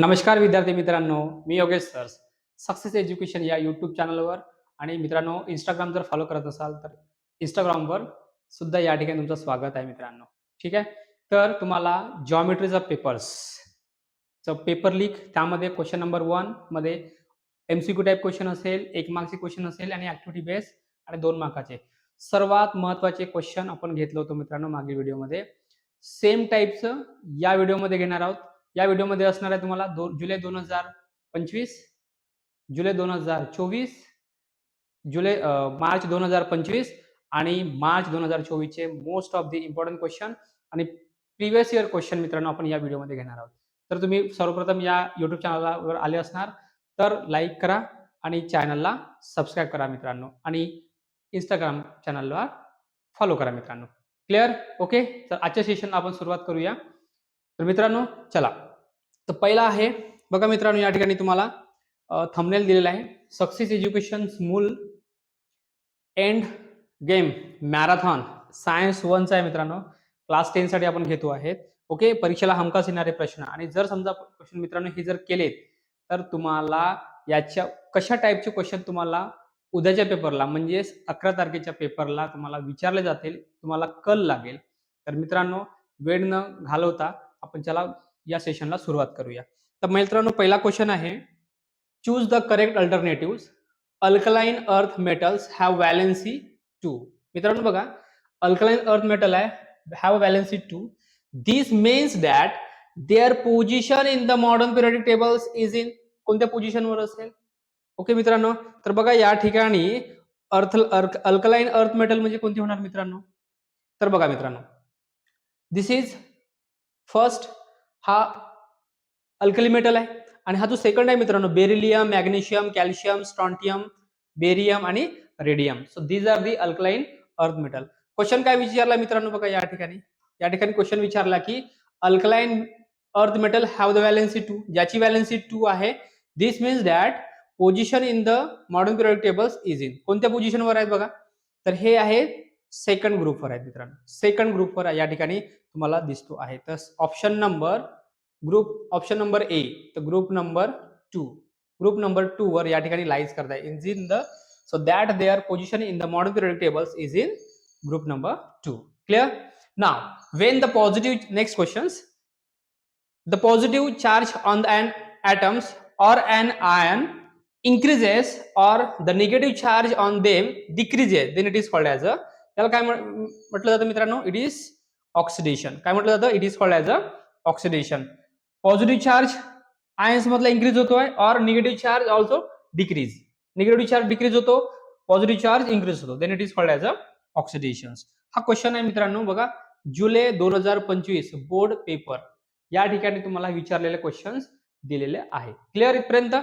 नमस्कार विद्यार्थी मित्रांनो, मी योगेश सर सक्सेस एज्युकेशन या यूट्यूब चॅनलवर आणि मित्रांनो इंस्टाग्राम जर फॉलो करत असाल तर इंस्टाग्रामवर सुद्धा या ठिकाणी तुमचं स्वागत आहे मित्रांनो. ठीक आहे. तर तुम्हाला जॉमेट्रीचा पेपर लीक त्यामध्ये क्वेश्चन नंबर 1 मध्ये एमसीक्यू टाइप क्वेश्चन असेल, 1 मार्क्सचे क्वेश्चन असेल आणि ऍक्टिव्हिटी बेस आणि 2 मार्काचे सर्वात महत्त्वाचे क्वेश्चन आपण घेतलं होतं मित्रांनो मागील व्हिडिओमध्ये. सेम टाईपचं या व्हिडिओमध्ये घेणार आहोत. या व्हिडिओमध्ये असणार आहे तुम्हाला जुलै 2025, जुलै 2024, मार्च 2025 आणि मार्च 2024 चे most of the important question आणि प्रिव्हियस इयर क्वेश्चन मित्रांनो आपण या व्हिडिओमध्ये घेणार आहोत. तर तुम्ही सर्वप्रथम या युट्यूब चॅनलवर आले असणार तर लाईक करा आणि चॅनलला सबस्क्राईब करा मित्रांनो आणि इंस्टाग्राम चॅनलला फॉलो करा मित्रांनो. क्लिअर? ओके. तर आजच्या सेशनला आपण सुरुवात करूया. तर मित्रांनो चला. तर पहिला आहे बघा मित्रांनो, या ठिकाणी तुम्हाला थंबनेल दिलेला आहे, सक्सेस एज्युकेशन मूल एंड गेम मॅरेथॉन सायन्स 1 चा आहे मित्रांनो. क्लास 10 साठी आपण घेतो आहेत. ओके. परीक्षेला हमखास येणारे प्रश्न आणि जर समजा क्वेश्चन मित्रांनो हे जर केलेत तर तुम्हाला याच्या कशा टाईपचे क्वेश्चन तुम्हाला उद्याच्या पेपरला म्हणजे 11 तारखेच्या पेपरला तुम्हाला विचारले जातील, तुम्हाला कल लागेल. तर मित्रांनो वेळ न घालवता आपण चला या सेशनला सुरुवात करूया. तर मित्रांनो पहिला क्वेश्चन आहे, choose the correct alternative. Alkaline earth metals have valency 2. मित्रांनो बघा, अल्कलाइन अर्थ मेटल आहे, have valency 2. This means that their position in the modern periodic tables is in. कोणत्या पोझिशनवर असेल? ओके मित्रांनो. तर बघा या ठिकाणी अल्कलाइन अर्थ मेटल म्हणजे कोणती होणार मित्रांनो? तर बघा मित्रांनो, दिस इज फर्स्ट हा अल्कली मेटल आहे आणि हा जो सेकंड आहे मित्रांनो beryllium, magnesium, calcium, strontium, barium आणि radium. So these are the alkaline earth metal. Question काय विचारला मित्रांनो बघा या ठिकाणी क्वेश्चन विचारला की alkaline earth metal have the valency 2, ज्याची व्हॅलेन्सी 2 आहे. This means that position in the modern periodic tables is in. कोणत्या पोझिशनवर आहेत बघा? तर हे आहे सेकंड ग्रुपवर आहेत मित्रांनो. सेकंड ग्रुपवर या ठिकाणी तुम्हाला दिसतो आहे. तर ऑप्शन नंबर ए, तर ग्रुप नंबर 2 वर या ठिकाणी लाईज करताय in the, so that their position in the modern periodic tables is in group number 2. Clear? Now when the positive, next questions, the positive charge on an atoms or an ion increases or the negative charge on them decreases, then it is called as a, त्याला काय म्हटलं जातं मित्रांनो? It is oxidation. काय म्हटलं जातं? It is called as a oxidation. Positive charge ions मधला increase होतोय और negative charge also decrease. Negative charge decrease होतो, पॉझिटिव्ह चार्ज इंक्रीज होतो, then it is called as a oxidation. हा क्वेश्चन आहे मित्रांनो बघा, जुलै 2025 बोर्ड पेपर या ठिकाणी तुम्हाला विचारलेले क्वेश्चन्स दिलेले आहेत. क्लिअर इथपर्यंत?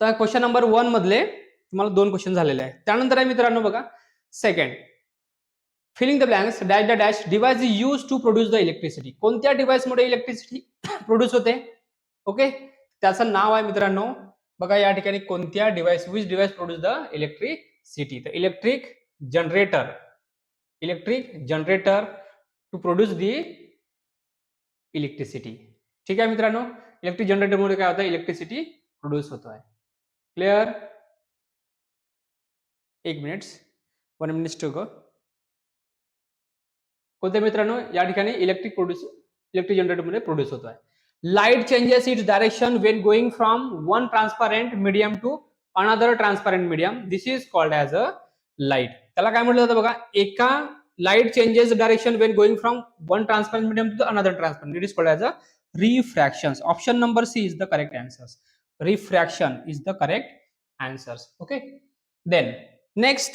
तर क्वेश्चन नंबर 1 मधले तुम्हाला 2 क्वेश्चन झालेले आहेत. त्यानंतर आहे मित्रांनो बघा second, filling the blanks dash the dash device is use to produce the electricity. कोणत्या डिव्हाइसमुळे इलेक्ट्रिसिटी प्रोड्यूस होते? ओके. त्याचं नाव आहे मित्रांनो बघा या ठिकाणी, कोणत्या device, which device produce the electricity. तर electric generator to produce the electricity. ठीक आहे मित्रांनो. इलेक्ट्रिक जनरेटरमुळे काय होतं? इलेक्ट्रिसिटी प्रोड्यूस होत आहे. क्लिअर? 1 minute to go. कोणत्या मित्रांनो या ठिकाणी इलेक्ट्रिक जनरेटरमध्ये प्रोड्यूस होत आहे. Light changes its direction when going from one transparent medium to another transparent medium. This is called as a light. त्याला काय म्हटलं जातं बघा, एका light changes direction when going from one transparent medium to another transparent. It is called as a refraction. Option number C is the correct answers. Refraction is the correct answers. Okay. Then next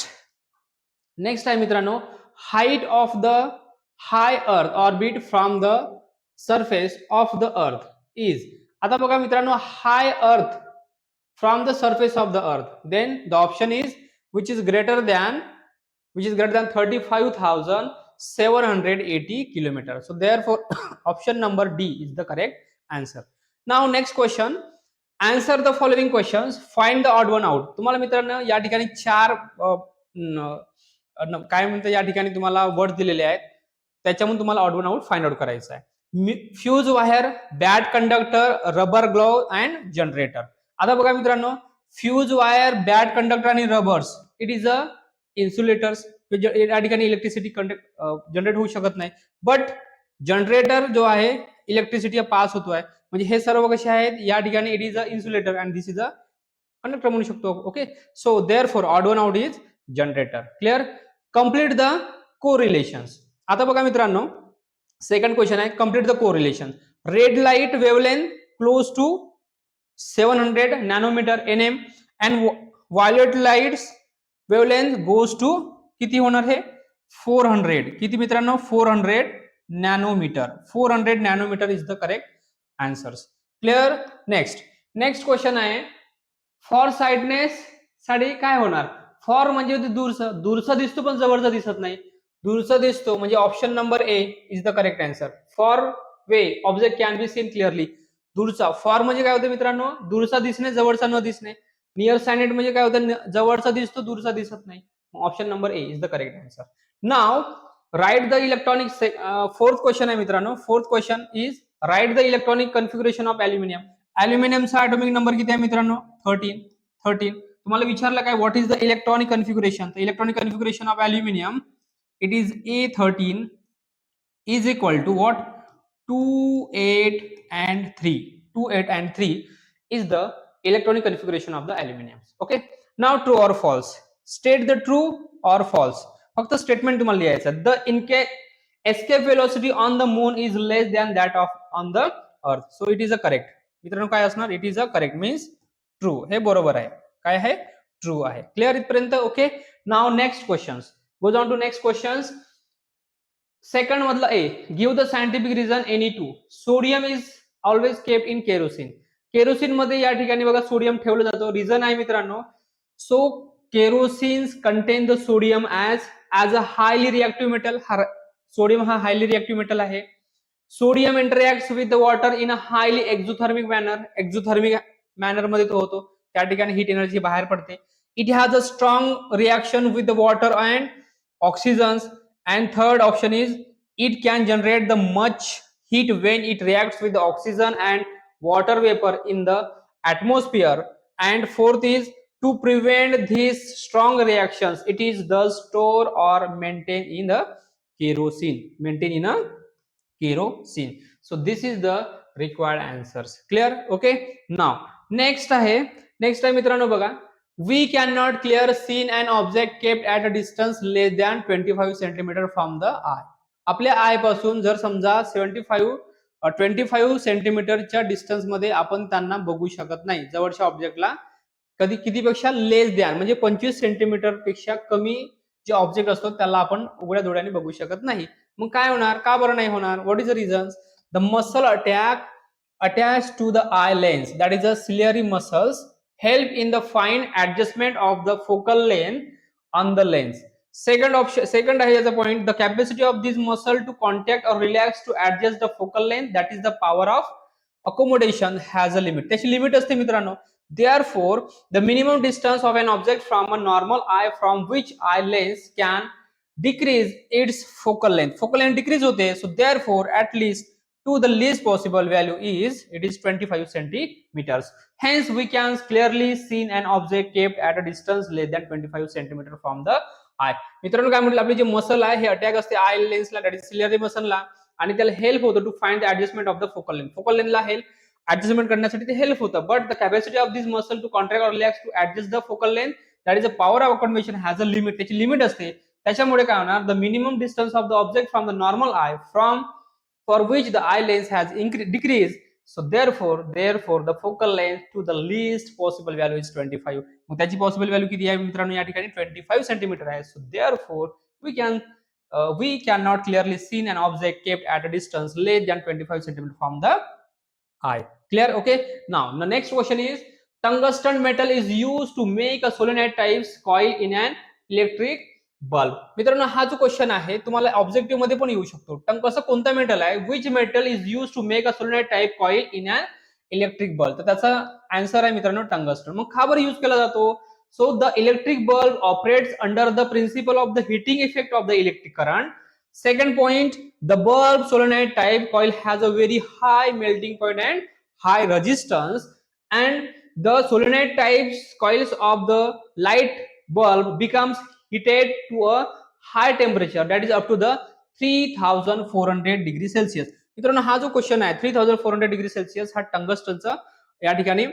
आहे मित्रांनो, height of the high earth orbit from the surface of the earth is. आता बघा मित्रांनो, high earth from the surface of the earth, then the option is which is greater than 35,780 kilometers. So therefore option number D is the correct answer. Now next question, answer the following questions, find the odd one out. तुम्हाला मित्रांनो या ठिकाणी 4 काय म्हणतात या ठिकाणी तुम्हाला word दिलेले आहेत, त्याच्यामधून तुम्हाला odd one out find out करायचं आहे. Fuse wire, bad conductor, rubber glove and generator. आता बघा मित्रांनो, फ्यूज वायर, बॅड कंडक्टर आणि rubbers, it is a insulators. या ठिकाणी इलेक्ट्रिसिटी जनरेट होऊ शकत नाही. बट जनरेटर जो आहे इलेक्ट्रिसिटी पास होतोय, म्हणजे हे सर्व कसे आहेत या ठिकाणी it is a insulator and this is a conductor म्हणू शकतो. Okay, so therefore odd one out is generator. Clear. Complete the correlations. आता बघा मित्रांनो, सेकंड क्वेश्चन आहे, complete the correlation. Red light wavelength close to 700 nanometre nm and violet light's wavelength goes to किती होणार हे 400. किती मित्रांनो 400 nanometre. 400 nanometre is the correct answers. Clear. Next question आहे, फॉर साइडनेस साठी काय होणार. फॉर म्हणजे दूरचा दिसतो पण जवळचा दिसत नाही. दूरचा दिसतो म्हणजे option number A is the correct answer. For way object can be seen clearly. दूरचा. फॉर म्हणजे काय होतं मित्रांनो, दूरचा दिसणे, जवळचा न दिसणे. नियर साइडेड म्हणजे काय होतं, जवळचा दिसतो, दूरचा दिसत नाही. Option number A is the correct answer. Now write the electronic. Fourth question आहे मित्रांनो. Fourth question is write the electronic configuration of aluminium. अल्युमिनियमचा ॲटॉमिक नंबर किती आहे मित्रांनो 13. तुम्हाला विचारलं काय, what is the electronic configuration. Electronic configuration of aluminium it is A13 is equal to what, 2, 8 and 3. 2, 8 and 3 is the electronic configuration of the aluminum. Okay, now true or false. State the true or false. फक्त statement तुम्हाला लिहायचं. The escape velocity on the moon is less than that of on the earth. So it is a correct. मित्रांनो काय असणार, it is a correct means true. हे बरोबर आहे. काय आहे, ट्रू आहे. क्लिअर इथपर्यंत. Okay, now next questions. Goes on to next questions. Second मधला A, give the scientific reason any two. Sodium is always kept in kerosene. Kerosene मध्ये या ठिकाणी बघा सोडियम ठेवलं जातो. रिझन आहे मित्रांनो, so kerosenes contain the sodium as a highly reactive metal. Sodium हा हायली रिएक्टिव्ह मेटल आहे. Sodium interacts with the water in a highly exothermic manner. Exothermic manner मध्ये तो होतो, त्या ठिकाणी हीट एनर्जी बाहेर पडते. It has a strong reaction with the water and oxygens. And third option is it can generate the much heat when it reacts with the oxygen and water vapor in the atmosphere. And fourth is to prevent these strong reactions it is thus store or maintain in the kerosene. Maintain in a kerosene. So this is the required answers. Clear. Okay, now next आहे मित्रांनो बघा, we cannot clear seen an object kept at a distance less than 25 centimeter from the eye. आपल्या I पासून जर समजा 25 सेंटीमीटरच्या distance मध्ये आपण त्यांना बघू शकत नाही. जवळच्या ऑब्जेक्टला कधी कितीपेक्षा लेस दॅन म्हणजे 25 सेंटीमीटर पेक्षा कमी जे ऑब्जेक्ट असतो त्याला आपण उघड्या डोळ्याने बघू शकत नाही. मग काय होणार, का बरं नाही होणार, what is the reasons. The muscle attach to the eye lens, that is a ciliary muscles help in the fine adjustment of the focal length on the lens. Second आहे याचा point, the capacity of this muscle to contract or relax to adjust the focal length, that is the power of accommodation has a limit. त्याची limit असते मित्रांनो. Therefore the minimum distance of an object from a normal eye from which eye lens can decrease its focal length. Focal length decrease होते, so therefore at least to the least possible value is 25 centimeters. Hence we can clearly see an object kept at a distance less than 25 centimeter from the eye. मित्रांनो काय म्हटलं, आपली जे muscle आहे हे attack असते eye लेन्सला, that is ciliary मसलला, आणि त्याला हेल्प होतं to find the adjustment of the focal length. Focal लेंथला हेल्प ऍडजस्टमेंट करण्यासाठी ते हेल्प होतं. But the capacity of this muscle to contract or relax to adjust the focal length, that is a power of accommodation has a limit. त्याची limit असते. त्याच्यामुळे काय होणार, the minimum distance of the object from the normal I from for which the eye length has decreased, so therefore the focal length to the least possible value is 25. मग त्याची possible value किती आहे मित्रांनो, या ठिकाणी 25 centimetre आहे. So therefore we cannot clearly see an object kept at a distance less than 25 centimeter from the eye. Clear. Okay, now the next question is tungsten metal is used to make a solenoid type coil in an electric bulb. मित्रांनो हा जो question आहे तुम्हाला objective मध्ये पण येऊ शकतो. कसं, कोणता मेटल आहे, which metal is use to make a solenoid type coil in an electric bulb. तर त्याचा आन्सर आहे मित्रांनो टंगस्टन. मग का बरं यूज केला जातो, so the electric bulb operates under the principle of the heating effect of the electric current Second point, the bulb solenoid type coil has a very high melting point and high resistance, and the solenoid types coils of the light bulb becomes heated to a high temperature, that is up to the 3400 degree Celsius. मित्रांनो हा जो question आहे 3400 degree Celsius हा टंगस्टनचा या ठिकाणी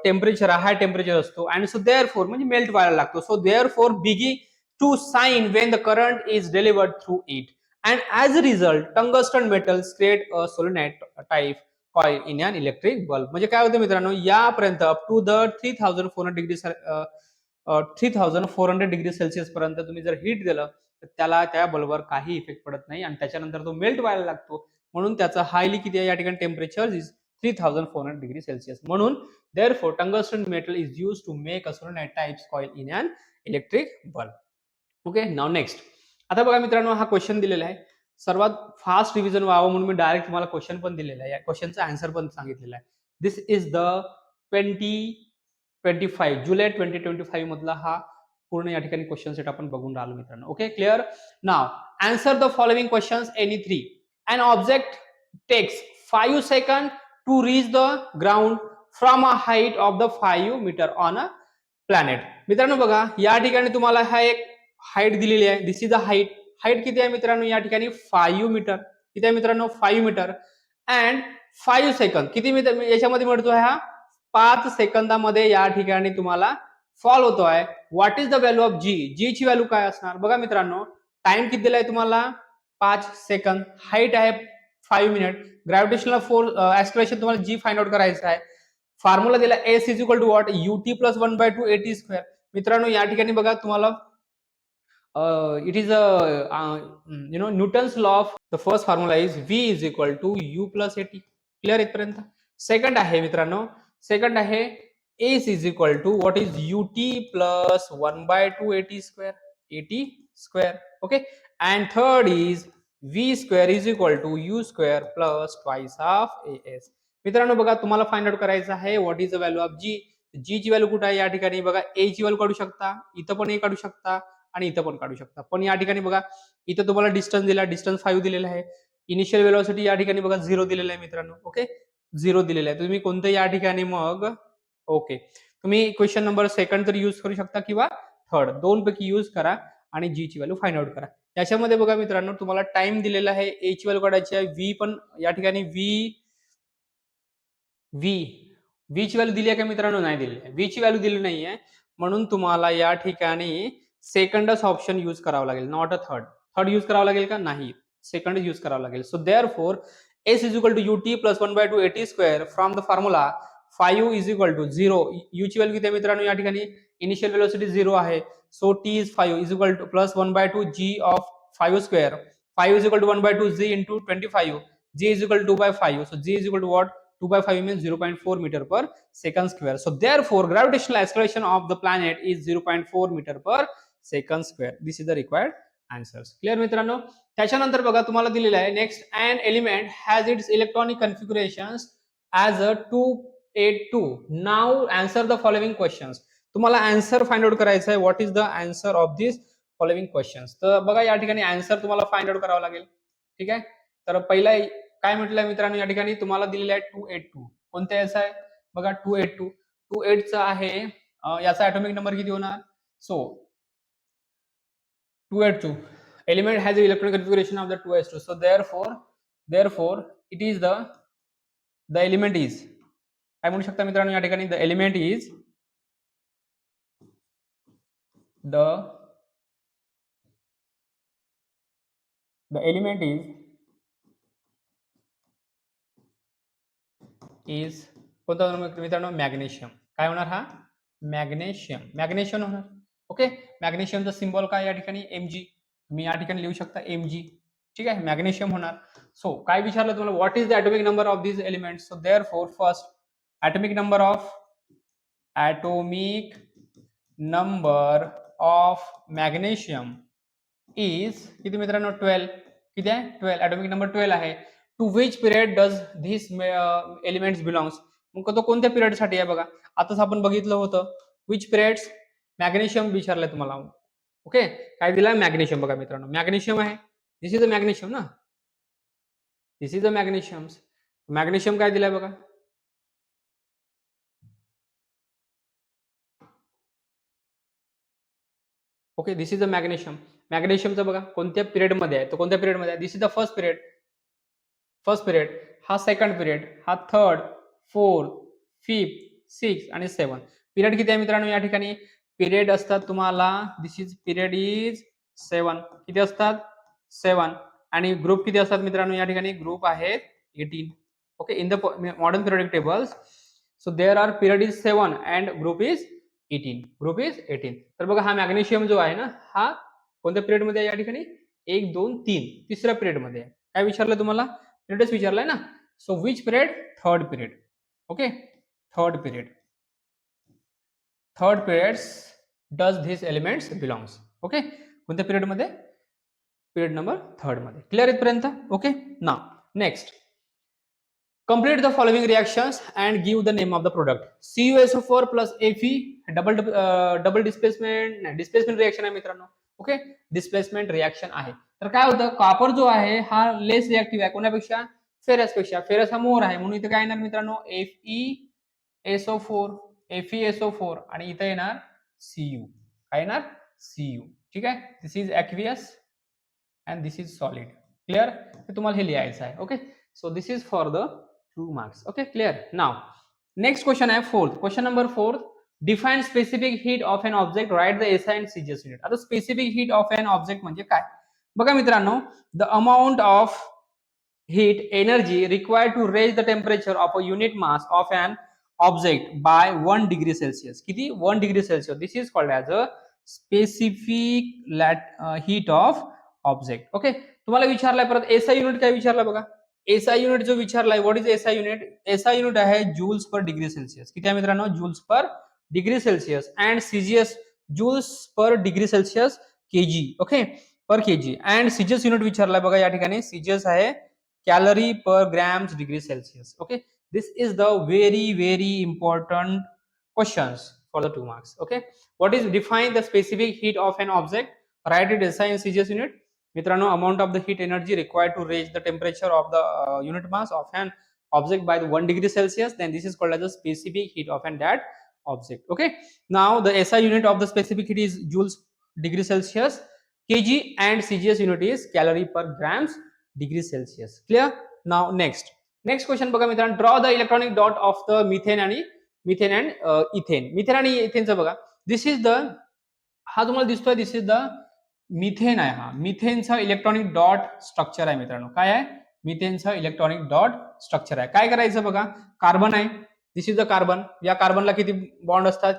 temperature high temperature असतो, आणि so therefore म्हणजे मेल्ट व्हायला लागतो. सो देअरफॉर बिगी to shine when the current is delivered through it, and as a result tungsten metals create a solenoid type coil in an electric bulb. म्हणजे काय होतं मित्रांनो, यापर्यंत up to the 3400 degree 3400 degree Celsius पर्यंत तुम्ही जर heat दिलं तर त्याला त्या बल्बवर काही इफेक्ट पडत नाही, आणि त्याच्यानंतर तो मेल्ट व्हायला लागतो. म्हणून त्याचा हायली किती आहे या ठिकाणी टेम्परेचर इज 3400 डिग्री सेल्सिअस. म्हणून therefore tungsten metal is used to make a solenoid type coil in an electric bulb. Okay, now next. आता बघा मित्रांनो, हा क्वेश्चन दिलेला आहे. सर्वात फास्ट रिव्हिजन व्हावं म्हणून मी डायरेक्ट तुम्हाला क्वेश्चन पण दिलेला आहे, या क्वेश्चनचा आन्सर पण सांगितलेला आहे. दिस इज द 2025 जुलै 2025 मधला हा पूर्ण या ठिकाणी क्वेश्चन सेट आपण बघून राहिलो मित्रांनो. Okay, clear. Now answer the following questions any three. an object takes 5 seconds to reach the ground from a height of the 5 meter on a planet. मित्रांनो बघा, या ठिकाणी तुम्हाला हा एक हाईट दिलेली आहे. This is a height. Height किती आहे मित्रांनो या ठिकाणी 5 मीटर. किती आहे मित्रांनो 5 मीटर. अँड 5 सेकंद किती मीटर याच्यामध्ये मिळतोय हा 5 सेकंदामध्ये या ठिकाणी तुम्हाला फॉल होतोय. What is the value of G. G ची व्हॅल्यू काय असणार बघा मित्रांनो. टाइम किती दिलाय तुम्हाला 5 सेकंद. हाईट आहे 5 मिनिट. ग्रॅव्हिटेशनल फोर्स ऍक्सलरेशन तुम्हाला जी फाइंड आउट करायचं आहे. फॉर्म्युला दिला S is equal to what ut plus 1/2 at square. मित्रांनो या ठिकाणी बघा तुम्हाला it is a Newton's law of the first formula is V is equal to U plus AT. Clear इथपर्यंत. सेकंड आहे मित्रांनो, सेकंड आहे S is equal to what is UT plus 1/2 AT square. AT square. Okay. And third is V square is equal to U square plus twice of AS. मित्रांनो बघा तुम्हाला find out करायचं आहे what is the value of G. G ची value कुठे आहे या ठिकाणी बघा. ए ची व्हॅल्यू काढू शकता, इथं पण ए काढू शकता आणि इथं पण काढू शकता. पण या ठिकाणी बघा इथं तुम्हाला डिस्टन्स दिला, डिस्टन्स 5 दिलेला आहे. इनिशियल वेलोसिटी या ठिकाणी बघा 0 दिलेला आहे मित्रांनो. ओके, 0 दिलेला आहे. तुम्ही कोणतं या ठिकाणी मग ओके तुम्ही क्वेश्चन नंबर सेकंड तर यूज करू शकता किंवा थर्ड, दोन पैकी यूज करा आणि जी ची व्हॅल्यू फाइंड आउट करा. त्याच्यामध्ये बघा मित्रांनो तुम्हाला टाइम दिलेला आहे. ए ची व्हॅल्यू काढायची आहे. व्ही पण या ठिकाणी व्ही ची व्हॅल्यू दिली आहे का मित्रांनो. नाही दिली आहे. व्ही ची व्हॅल्यू दिली नाही आहे, म्हणून तुम्हाला या ठिकाणी सेकंडच ऑप्शन यूज करावं लागेल, not a third. Third use करावं लागेल का नाही, सेकंड यूज करावं लागेल. So therefore S is equal to ut plus 1/2 at square from the formula 5 is equal to 0. U ची व्हॅल्यू किती आहे मित्रांनो या ठिकाणी इनिशियल वेलोसिटी 0 आहे. So T is 5 is equal to plus 1/2 g of 5 square. 5 is equal to 1/2 g into 25. g is equal to 2/5. So g is equal to what 2/5 means 0.4 meter per second square. So therefore gravitational acceleration of the planet is 0.4 meter per second square. This is the required answers. Clear मित्रांनो. त्याच्यानंतर बघा तुम्हाला दिलेलं आहे next. an element has its electronic configurations as a 282. Now answer the following questions. तुम्हाला answer find out करायचं आहे. What is the answer of this following questions. तर बघा या ठिकाणी आन्सर तुम्हाला फाइंड आउट करावं लागेल. ठीक आहे. तर पहिला काय म्हटलंय मित्रांनो या ठिकाणी तुम्हाला दिलेलं आहे 282. कोणत्या याचा आहे बघा 282. 28 चा आहे. याचा ॲटॉमिक नंबर किती होणार. So 282 element has the electronic configuration of the 2s2. So therefore it is the element is काय म्हणू शकता मित्रांनो या ठिकाणी the element is the element is कोणता मित्रांनो मॅग्नेशियम. काय होणार हा मॅग्नेशियम होणार. ओके, मॅग्नेशियमचा सिम्बॉल काय या ठिकाणी Mg. तुम्ही या ठिकाणी लिहू शकता Mg. ठीक आहे, मॅग्नेशियम होणार. सो काय विचारलं तुम्हाला what is the atomic number of this elements. So therefore first atomic number of magnesium is किती मित्रांनो 12. किती आहे 12. ॲटॉमिक नंबर 12 आहे. To which period does this elements belongs. मग तो कोणत्या पिरियड साठी आहे बघा. आताच आपण बघितलं होतं विच पिरियड्स. मॅग्नेशियम विचारलंय तुम्हाला. ओके, काय दिलाय मॅग्नेशियम. बघा मित्रांनो मॅग्नेशियम आहे. दिस इज द मॅग्नेशियम ना, this is the magnesium. Magnesium काय दिलाय बघा, okay. This is the magnesium. मॅग्नेशियमचं बघा कोणत्या पिरियड मध्ये आहे, तो कोणत्या पिरियड मध्ये आहे. This is the first period, first period. हा सेकंड पिरियड, हा थर्ड, फोर्थ, फिफ्थ, सिक्स आणि सेवन. पिरियड किती आहे मित्रांनो या ठिकाणी, पिरियड असतात तुम्हाला, दिस इज पिरियड इज 7. किती असतात, 7. आणि ग्रुप किती असतात मित्रांनो या ठिकाणी, ग्रुप आहेत 18. Okay, in the modern periodic tables, so there are period is 7 and group is 18. Group is 18. तर बघा हा मॅग्नेशियम जो आहे ना, हा कोणत्या पिरियड मध्ये आहे या ठिकाणी, 1, 2, 3, तिसऱ्या पिरियड मध्ये आहे. काय विचारलं तुम्हाला, पिरियडच विचारलाय ना. So which period, third period. Okay, third period. Third periods does this elements belongs. Okay, कोणत्या पिरियड मध्ये, पिरियड नंबर थर्ड मध्ये. क्लिअर इथपर्यंत. Okay, now next, complete the following reactions and give the name of the product. CuSO4 plus Fe double displacement reaction आहे मित्रांनो. Okay, displacement reaction आहे. तर काय होतं, कॉपर जो आहे हा लेस रिएक्टिव्ह आहे कोणापेक्षा, फेरस पेक्षा. फेरस हा मोर आहे म्हणून इथे काय येणार मित्रांनो, FeSO4 आणि इथे येणार Cu. काय येणार, Cu. ठीक आहे, this is aqueous and this is solid. Clear, तुम्हाला हे लिहायचं आहे. Okay, so this is for the 2 marks. Okay, clear. Now next question आहे fourth. Question number 4, define specific heat of an object, write the SI and CGS unit. आता specific heat of an object म्हणजे काय, बघा मित्रांनो, the amount of heat energy required to raise the temperature of a unit mass of an object by 1 degree Celsius. किती, 1 degree Celsius. This is called as a specific heat of object. Okay, तुम्हाला विचारलाय परत SI unit काय विचारला बघा, SI unit जो विचारलाय, what is SI unit. SI unit आहे joules per degree Celsius. किती आहे मित्रांनो, joules per degree Celsius. And CGS joules per degree Celsius kg. Okay, per kg. And CGS unit विचारलाय बघा या ठिकाणी, सीजीएस आहे calorie per grams degree Celsius. Okay, this is the very very important questions for the 2 marks. Okay, what is define the specific heat of an object, write it SI and CGS unit. मित्रांनो, amount of the heat energy required to raise the temperature of the unit mass of an object by the 1 degree Celsius, then this is called as the specific heat of an that object. Okay, now the SI unit of the specific heat is joules degree Celsius, kg, and CGS unit is calorie per grams degree Celsius. Clear. Now next question बघा मित्रांनो, draw the electronic dot of the methane and ethane. Methane आणि इथेनचं बघा, दिस is the, हा तुम्हाला दिसतोय, दिस is the methane आहे. हा मिथेनचा electronic dot structure आहे मित्रांनो. काय आहे, मिथेनचा इलेक्ट्रॉनिक डॉट स्ट्रक्चर आहे. काय करायचं बघा, कार्बन आहे, दिस इज द कार्बन. या कार्बनला किती बॉन्ड असतात,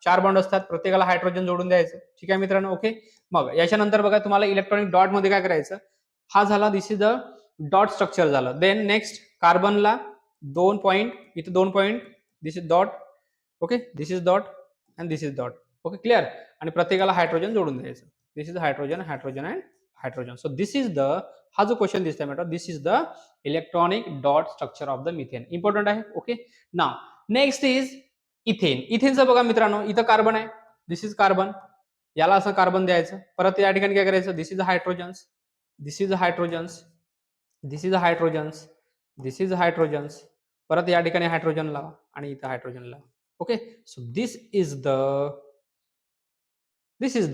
4 बॉन्ड असतात, प्रत्येकाला हायड्रोजन जोडून द्यायचं. ठीक आहे मित्रांनो. ओके, मग याच्यानंतर बघा तुम्हाला इलेक्ट्रॉनिक डॉट मध्ये काय करायचं, हा झाला, this is the dot structure झालं. देन नेक्स्ट, कार्बनला 2 पॉइंट, इथे 2 point, this is dot. Okay, this is dot and this is dot. Okay, clear. आणि प्रत्येकाला हायड्रोजन जोडून द्यायचं. This is hydrogen, hydrogen and hydrogen. So this is the, हा जो question दिसतोय matter, this is the electronic dot structure of the methane. Important आहे. Okay, now next is ethane. इथेनचं बघा मित्रांनो, इथं कार्बन आहे, दिस इज कार्बन, याला असं कार्बन द्यायचं. परत या ठिकाणी काय करायचं, this is hydrogens, this is hydrogens, this is hydrogens, this is hydrogens. परत या ठिकाणी हायड्रोजन लावा आणि इथं हायड्रोजन लावा. Okay, so this is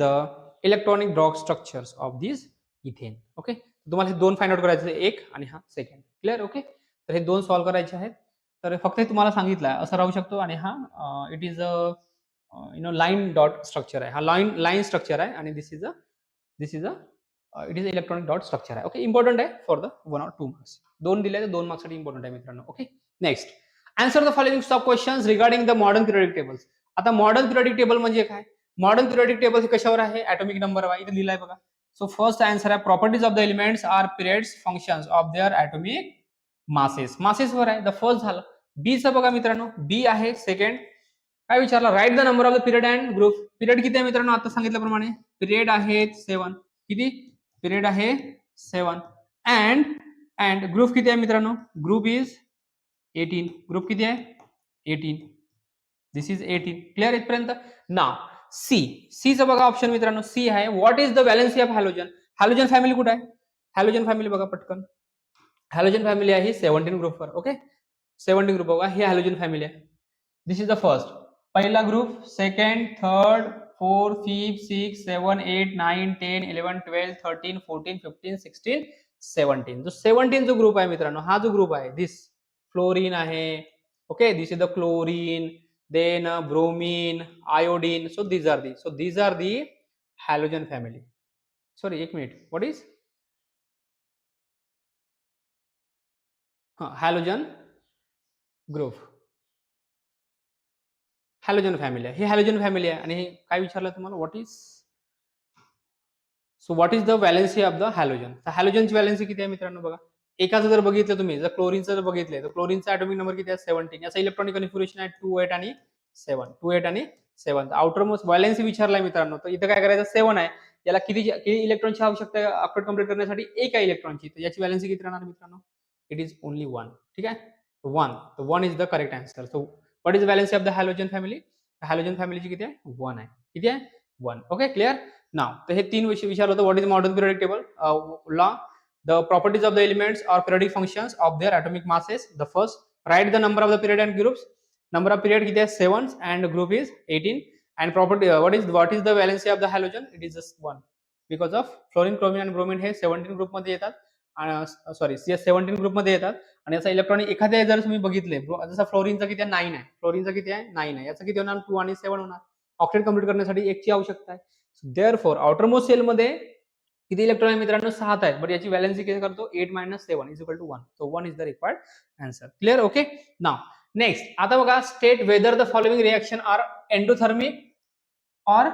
the electronic dot structures of this ethane. Okay, तुम्हाला हे 2 फाइंड आउट करायचे, एक आणि हा सेकंड. क्लिअर. ओके, तर हे 2 सॉल्व्ह करायचे आहेत. तर फक्त हे तुम्हाला सांगितलं असं राहू शकतो. आणि हा it is a line dot structure आहे. हा लाईन स्ट्रक्चर आहे आणि this is a it is electronic dot structure आहे. ओके, इम्पॉर्टंट आहे फॉर द 1 or 2 marks. 2 दिले तर 2 marks साठी इम्पॉर्टंट आहे मित्रांनो. Okay, next, answer the following sub questions regarding the modern periodic tables. आता मॉडर्न पिरियडिक टेबल म्हणजे काय, मॉडर्न पिरियडिक टेबल हे कशावर आहे, ॲटॉमिक नंबर वर इथे लिहिलाय बघा. सो फर्स्ट आन्सर आहे, properties of the elements are periods functions of their atomic masses वर आहे. द फर्स्ट झालं. बी चं बघा मित्रांनो, बी आहे सेकंड. काय विचारला, write the number of the period and group. Period किती आहे मित्रांनो, आता सांगितल्याप्रमाणे पिरियड आहेत 7. किती पिरियड आहे 7. अँड ग्रुप किती आहे मित्रांनो, ग्रुप इज 18. ग्रुप किती आहे 18. दिस इज 18. क्लिअर इथपर्यंत. नाव सी चं बघा ऑप्शन मित्रांनो, सी आहे, what is the valency of halogen. Halogen family कुठे आहे, हॅलोजन फॅमिली बघा पटकन. हॅलोजन फॅमिली आहे ही 17 ग्रुपवर. ओके, 17 ग्रुप बघा, ही हॅलोजन फॅमिली आहे. दिस इज द फर्स्ट, पहिला group, second, third, fourth, fifth, six, 7, 8, 9, 10, 11, 12, 13, 14, 15, 16, 17. जो 17 जो ग्रुप आहे मित्रांनो, हा जो ग्रुप आहे, दिस फ्लोरीन आहे. Okay, this is the chlorine, then bromine, iodine. So these are the halogen family. Sorry, एक minute, what is halogen group, halogen family आहे, ही हॅलोजन फॅमिली आहे. आणि काय विचारलं तुम्हाला, what is, so what is the valency of the halogen. तर हॅलोजनची व्हॅलेन्सी किती आहे मित्रांनो बघा. एकाचं जर बघितलं तुम्ही, जर क्लोरीनचं जर बघितलं तर क्लोरीनचा ॲटॉमिक नंबर किती आहे, 17. याचा इलेक्ट्रॉनिक कन्फिग्युरेशन आहे 2, 8 आणि 7. 2, 8 आणि 7. आउटर मोस्ट व्हॅलेन्सी विचारलाय मित्रांनो, तर इथं काय करायचं, 7 आहे, याला किती इलेक्ट्रॉनची आवश्यकता आहे अपडेट कंप्लीट करण्यासाठी, एका इलेक्ट्रॉनची. तर याची व्हॅलेन्सी किती राहणार मित्रांनो, इट इज ओनली 1. ठीक आहे, 1. तर 1 is the correct answer. So what is valency of the halogen family, halogen फॅमिलीची किती आहे, 1 आहे. किती आहे, 1. Okay, clear. नाव तर हे 3 विचारलं होतं, what is modern periodic table law, the properties of the elements or periodic functions of their atomic masses. The first, write the number of the period and groups. Number of period किती आहे, 7 and group is 18. And property, what is the valency of the halogen, it is just 1 because of fluorine, chromium and bromine हे 17 group मध्ये येतात. Sorry, 17 group मध्ये येतात. आणि याचा electronic एखाद्या जर तुम्ही बघितले, जसा फ्लोरीनचा किती आहे, 9 आहे, फ्लोरीनचा किती आहे, 9 आहे, याचा किती होणार, 2 आणि 7 होणार. ऑक्टेट कंप्लीट करण्यासाठी 1 ची आवश्यकता आहे. देअरफॉर आउटरमोस्ट सेल मध्ये किती इलेक्ट्रॉन आहे मित्रांनो, 7 आहेत. बट याची व्हॅलेन्सी किती करतो, 8 - 7 is equal to 1. So 1 is the required answer. Clear. Okay, now next, आता बघा, state whether the following reaction are endothermic or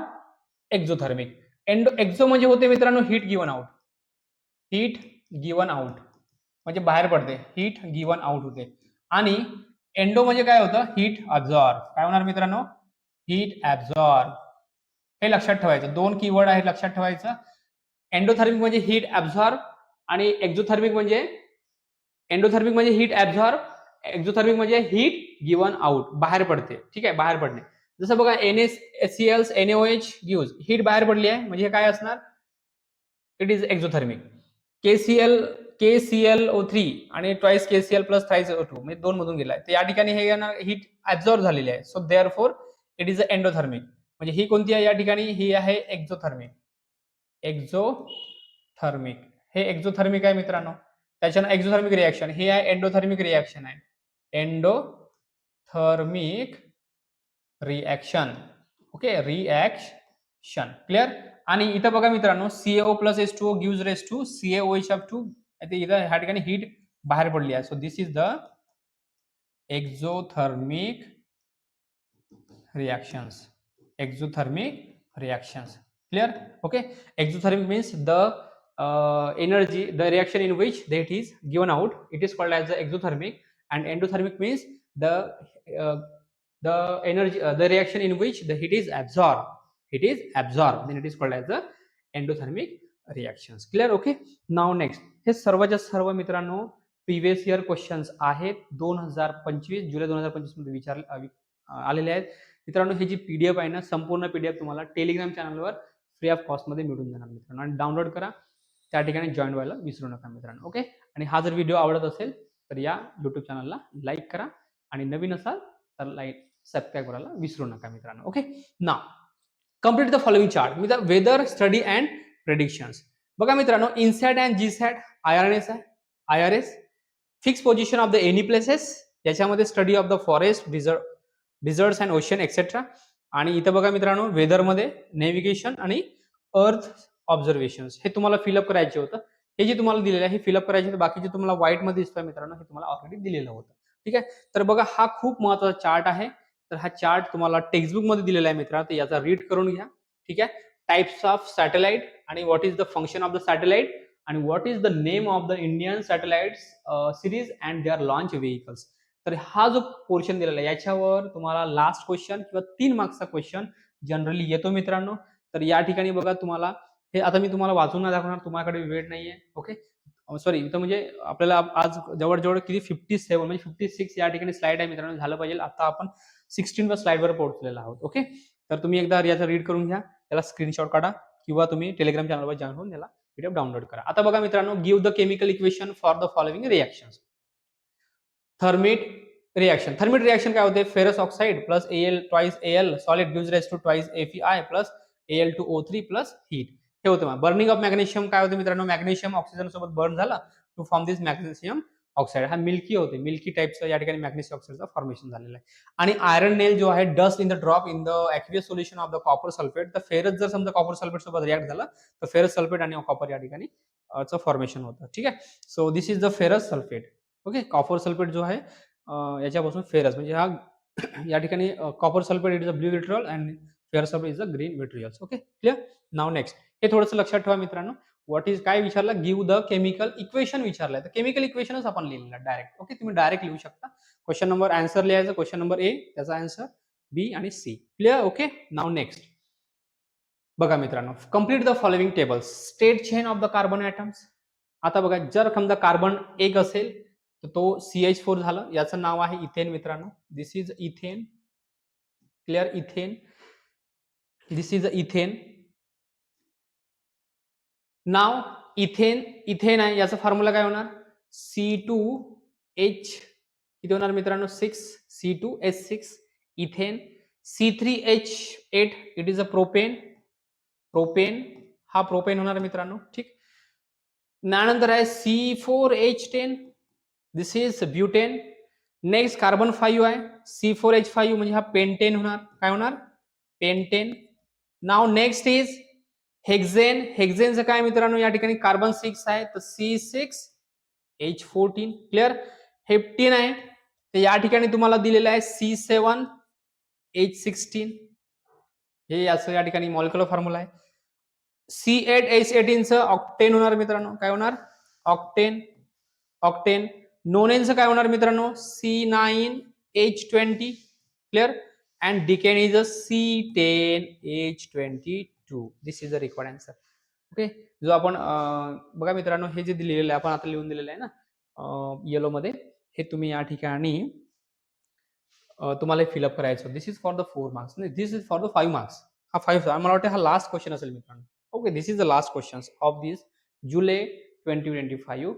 exothermic. Exo म्हणजे होते मित्रांनो heat given out, heat given out म्हणजे बाहेर पडते, हीट गिवन आउट होते. आणि एंडो म्हणजे काय होतं, हीट ऍब्झॉर्ब. काय होणार मित्रांनो, हीट ऍब्झॉर्ब. हे लक्षात ठेवायचं, 2 कीवर्ड आहेत, लक्षात ठेवायचं. एंडोथर्मिक म्हणजे हीट ऍब्झॉर्ब आणि एक्झोथर्मिक म्हणजे, एंडोथर्मिक म्हणजे हीट ऍब्झॉर्ब, एक्झोथर्मिक म्हणजे हीट गिवन आउट, बाहेर पडते. ठीक आहे, बाहेर पडणे. जसं बघा, NaCl NaOH गिव्स हीट बाहेर पडली आहे, म्हणजे हे काय असणार, इट इज एक्झोथर्मिक. KClO3 आणि twice KCl plus thrice O2 म्हणजे 2 मधून गेलाय, तर या ठिकाणी हे हीट ऍब्झॉर्ब झालेली आहे. So therefore it is endothermic. म्हणजे ही कोणती आहे या ठिकाणी, ही आहे एक्झोथर्मिक. एक्झोथर्मिक, हे एक्झोथर्मिक आहे मित्रांनो. त्याच्यानं एक्झोथर्मिक रिएक्शन, हे आहे एंडोथर्मिक रिएक्शन आहे, endothermic reaction. Okay, reaction. Clear. आणि इथं बघा मित्रांनो, CaO plus H2O gives rise to CaOH2. इथं ह्या ठिकाणी हीट बाहेर पडली आहे. So this is the exothermic reactions, exothermic reactions. Clear. Okay, exothermic means the energy, the reaction in which the heat is given out, it is called as the exothermic. And endothermic means the energy, the reaction in which the heat is absorbed, then it is called as the endothermic reactions. Clear. Okay, now next, हे सर्वच्या सर्व मित्रांनो previous year questions आहेत, 2025 जुलै 2025 मध्ये आलेले आहेत मित्रांनो. ही जी PDF आहे ना, संपूर्ण PDF तुम्हाला टेलिग्राम चॅनलवर फ्री ऑफ कॉस्ट मध्ये मिळून जाणार मित्रांनो. आणि डाउनलोड करा, त्या ठिकाणी जॉईन व्हायला विसरू नका मित्रांनो. ओके, आणि हा जर व्हिडिओ आवडत असेल तर या युट्यूब चॅनलला लाईक करा, आणि नवीन असाल तर सबस्क्राईब करायला विसरू नका मित्रांनो. Okay, now complete the following chart with the weather study and predictions. बघा मित्रांनो, इनसॅट अँड जीसॅट IRNS आहे, IRS fix position of the any places, याच्यामध्ये study of the forest, deserts and ocean etcetera. आणि इथं बघा मित्रांनो, वेदरमध्ये navigation आणि अर्थ ऑब्झर्वेशन हे तुम्हाला फिलअप करायचे होतं. हे जे तुम्हाला दिलेलं आहे हे फिलअप करायचे होतं. बाकीचे तुम्हाला व्हाईट मध्ये दिसतोय मित्रांनो, हे तुम्हाला ऑलरेडी दिलेलं होतं. ठीक आहे, तर बघा, हा खूप महत्वाचा चार्ट आहे. तर हा चार्ट तुम्हाला टेक्स्टबुक मध्ये दिलेला आहे मित्रांनो, तर याचा रीड करून घ्या. ठीक आहे, टाइप्स ऑफ सॅटेलाइट आणि what is the function of the satellite आणि what is the name of the Indian satellites series and their launch vehicles. तर हा जो पोर्शन दिलेला आहे याच्यावर तुम्हाला लास्ट क्वेश्चन किंवा 3 मार्क्सचा क्वेश्चन जनरली येतो मित्रांनो. तर या ठिकाणी बघा, तुम्हाला हे आता मी तुम्हाला वाचून नाही दाखवणार, तुम्हाकडे वेळ नाहीये. ओके, सॉरी, इथं म्हणजे आपल्याला आज जवळजवळ किती 57 म्हणजे 56 या ठिकाणी स्लाइड आहे मित्रांनो, झालं पाहिजे. आता आपण 16 स्लाइडवर पोहोचलेलो आहोत. ओके, तर तुम्ही एकदा याचा रीड करून घ्या, त्याला स्क्रीनशॉट काढा किंवा तुम्ही टेलिग्राम चॅनलवर जॉईन होऊन याला PDF डाउनलोड करा. आता बघा मित्रांनो, give the chemical equation for the following reactions. Thermite reaction. Thermite reaction काय होते? Ferrous oxide plus Al twice Al solid gives rise to twice Fe plus Al2O3 plus heat. हे होतं. बर्निंग ऑफ मॅग्नेशियम काय होते मित्रांनो? Magnesium oxygen सोबत burn झाला to form this magnesium oxide. हा मिल्की होते, मिल्की टाइपचं या ठिकाणी मॅग्नेशियम ऑक्साइडचं फॉर्मेशन झालेलं आहे. आणि आयरन नेल जो आहे, dust in the drop in the aqueous solution of the copper sulphate. तर फेरस जर समजा कॉपर सल्फेट सोबत रिॲक्ट झाला तर फेरस सल्फेट आणि कॉपर या ठिकाणी चं फॉर्मेशन होतं. ठीक आहे. So this is the ferrous sulphate. Okay. Copper sulphate जो आहे याच्यापासून फेरस म्हणजे हा या ठिकाणी copper sulphate it is a blue vitriol and ferrous sulphate is a green vitriol. Okay, clear. Now next हे थोडंसं लक्षात ठेवा मित्रांनो. व्हॉट इज काय विचारलं? गिव्ह द केमिकल इक्वेशन विचारलंय. तर केमिकल इक्वेशनच आपण लिहिलेलं डायरेक्ट. ओके, तुम्ही डायरेक्ट लिहू शकता. क्वेश्चन नंबर आन्सर लिहायचं. क्वेश्चन नंबर ए, त्याचा आन्सर बी आणि C. Clear. Okay. Now next बघा मित्रांनो, complete the following tables. State chain of the carbon atoms. आता बघा, जर समजा कार्बन एक असेल तर तो CH4 झालं. याचं नाव आहे इथेन मित्रांनो. This is ethane. Clear. Ethane. This is ethane. नाव इथेन. इथेन आहे, याचा फॉर्म्युला काय होणार? C2H किती होणार मित्रांनो? 6. C2H6 ethane. C3H8 it is a propane. Propane हा प्रोपेन होणार मित्रांनो. ठीक. त्यानंतर आहे C4H10. This is butane. Next carbon 5 आहे. C4H5 म्हणजे हा पेंटेन होणार. काय होणार? Pentane. Now next is hexane. हेक्झेनचं काय मित्रांनो? या ठिकाणी कार्बन 6 आहे तर C6H14. क्लिअर. हेप्टीन आहे तर या ठिकाणी तुम्हाला दिलेलं आहे C7H16. हे याचं या ठिकाणी मॉलिक्युलर फॉर्म्युला आहे. C8H18चं ऑक्टेन होणार मित्रांनो. काय होणार? ऑक्टेन. ऑक्टेन. नोनेनचं काय होणार मित्रांनो? C9H20. Clear. And decane is a C10H22. This is the required answer. Okay. जो आपण बघा मित्रांनो, हे जे दिलेलं आहे आपण आता लिहून दिलेलं आहे ना येलो मध्ये, हे तुम्ही या ठिकाणी तुम्हाला फिलअप करायचं. This is for the 4 marks. नाही, दिस इज फॉर द 5 मार्क्स. हा 5 मला वाटतं हा लास्ट क्वेश्चन असेल मित्रांनो. Okay. This is the last question of this July 2025.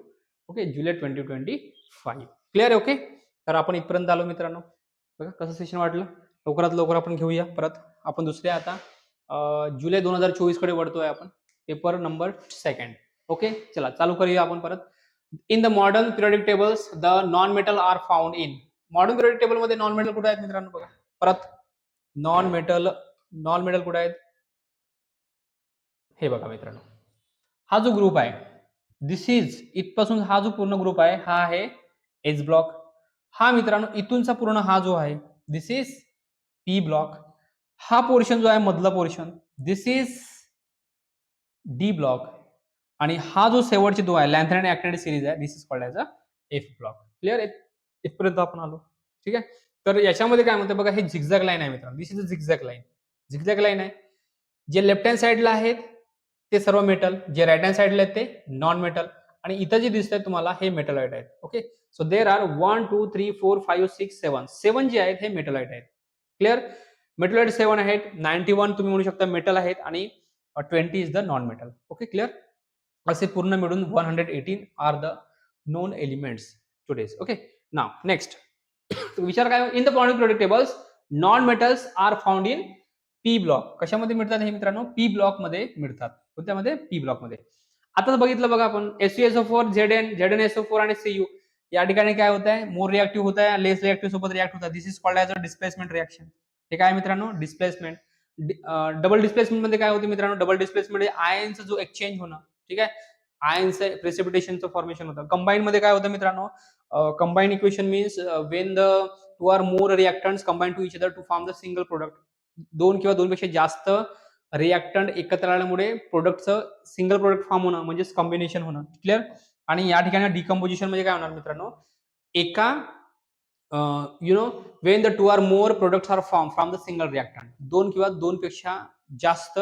Okay, July 2025. Clear. Okay. तर आपण इथपर्यंत आलो मित्रांनो. बघा कसं सेशन वाटलं. लवकरात लवकर आपण घेऊया परत. आपण दुसऱ्या आता जुलै 2024 कडे वळतोय आपण. Paper number 2. ओके, चला चालू करूया आपण परत. In the modern periodic tables the non metal are found in. Modern periodic table मध्ये नॉन मेटल कुठे आहेत मित्रांनो? बघा परत. नॉन मेटल कुठे आहेत? हे बघा मित्रांनो, हा जो ग्रुप आहे, दिस इज इथपासून हा जो पूर्ण ग्रुप आहे हा आहे एच ब्लॉक. हा मित्रांनो इथूनचा पूर्ण हा जो आहे दिस इज पी ब्लॉक. हा पोर्शन जो आहे मधला portion this is D block. आणि हा जो शेवटचे दो आहे लॅन्थन आणि ऍक्टिनिटी सिरीज आहे this is called as a F block. Clear. इथपर्यंत आपण आलो. ठीक आहे. तर याच्यामध्ये काय म्हणते बघा, हे झिगझॅग लाईन आहे मित्रांनो. This is a zigzag line. Zigzag line आहे. जे लेफ्ट हँड साईडला आहेत ते सर्व मेटल, जे राईट हँड साईडला आहेत ते नॉन मेटल, आणि इथं जे दिसतंय तुम्हाला हे मेटलॉइड आहेत. ओके. So there are 1 2 3 4 5 6 7. 7 जे आहेत हे मेटलॉइड आहेत. क्लिअर. मेटलॉइड 7 आहेत. 91 तुम्ही म्हणू शकता मेटल आहेत आणि 20 is the non metal. Okay, clear. असे पूर्ण मिळून 118 are the known elements today's. Okay. Now next विचार काय? In the periodic tables non metals are found in P block. कशामध्ये मिळतात हे मित्रांनो? पी ब्लॉक मध्ये मिळतात. कोणत्यामध्ये? पी ब्लॉक मध्ये. आता बघितलं बघा आपण SuSO4, Zn, ZnSO4 आणि Cu या ठिकाणी काय होत आहे? मोर रिएक्टिव्ह होत आहे, लेस रिएक्टिव्ह सोबत रिएक्ट होतात. This is called as a displacement reaction. हे काय मित्रांनो? डिस्प्लेसमेंट. डबल डिस्प्लेसमेंट मध्ये काय होते मित्रांनो? डबल डिस्प्लेसमेंट मध्ये आयनचं जो एक्सचेंज होणं. ठीक आहे. आयनचं प्रेसिपिटेशनचं फॉर्मेशन होतं. कंबाईन मध्ये काय होतं मित्रांनो? Combine equation means when the two are more reactants combine to each other to form the single product. दोन किंवा दोनपेक्षा जास्त रिएक्टंट एकत्र आल्यामुळे प्रोडक्टचं सिंगल प्रोडक्ट फॉर्म होणं म्हणजेच कॉम्बिनेशन होणं. क्लिअर. आणि या ठिकाणी डिकम्पोजिशन म्हणजे काय होणार मित्रांनो? एका when the two are more products are form from the single reactant. दोन किंवा दोनपेक्षा जास्त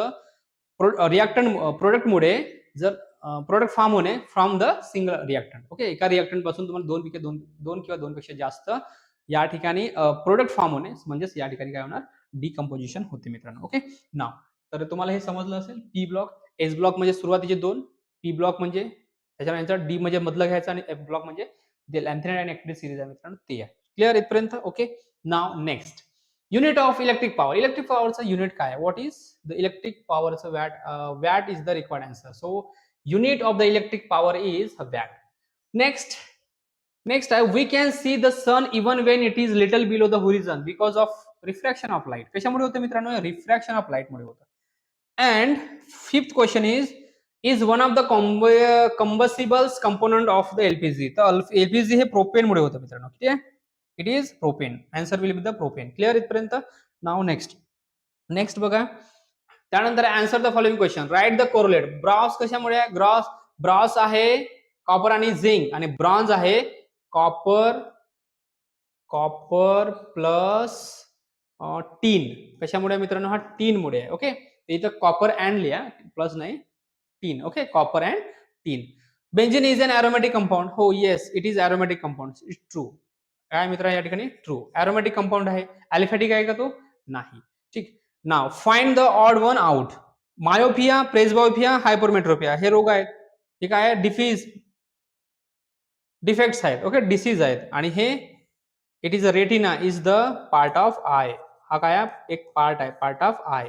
प्रोडक्टमुळे जर प्रोडक्ट फॉर्म होणे from the single reactant. Okay. एका रिएक्टंट पासून तुम्हाला दोन किंवा दोनपेक्षा जास्त या ठिकाणी प्रोडक्ट फॉर्म होणे म्हणजेच या ठिकाणी काय होणार? डिकम्पोजिशन होते मित्रांनो. ओके. नाव तर तुम्हाला हे समजलं असेल. पी ब्लॉक, एस ब्लॉक म्हणजे सुरुवातीचे दोन, पी ब्लॉक म्हणजे त्याच्यानंतर डी म्हणजे मधलं घ्यायचं आणि एफ ब्लॉक म्हणजे जे लॅन्थेनाइड आणि ऍक्टिनिड सिरीज आहे मित्रांनो ते आहे. क्लिअर इथपर्यंत? Okay. Now next unit of electric power. Electric पॉवरचं युनिट काय? व्हॉट इज द इलेक्ट्रिक पॉवरचं watt? Watt is the required answer. So unit of the electric power is watt. Next, we can see the sun even when it is little below the horizon because of refraction of light. कशामुळे होतं मित्रांनो? Refraction of light मुळे होतं. And fifth question is one of the combustibles component of the LPG. तर LPG हे propane मुळे होतं मित्रांनो. ठीक आहे? It is propane. Answer will be the propane. Clear इथपर्यंत? नाव नेक्स्ट बघा. त्यानंतर answer the following question. Write the correlate. Bros कशामुळे? ब्रॉस आहे कॉपर आणि झिंक आणि ब्रॉन्झ आहे कॉपर प्लस टीन. कशामुळे मित्रांनो? हा टीन मुळे आहे. ओके. इथं कॉपर अँड लिहा, प्लस नाही, tin. Okay. Copper and tin. Benzene is an aromatic compound. हो, yes, it is aromatic compound. It's true. काय मित्र या ठिकाणी? ट्रू. एरोमॅटिक कंपाऊंड आहे. अॅलिफॅटिक आहे का तो? नाही. ठीक. Now find the odd one out. Myopia, presbyopia, hypermetropia हे रोग आहेत. हे काय आहे? डिफेक्ट्स आहेत. ओके. डिसीज आहेत. आणि हे it is a retina is the part of I. हा काय? एक पार्ट आहे, part of I.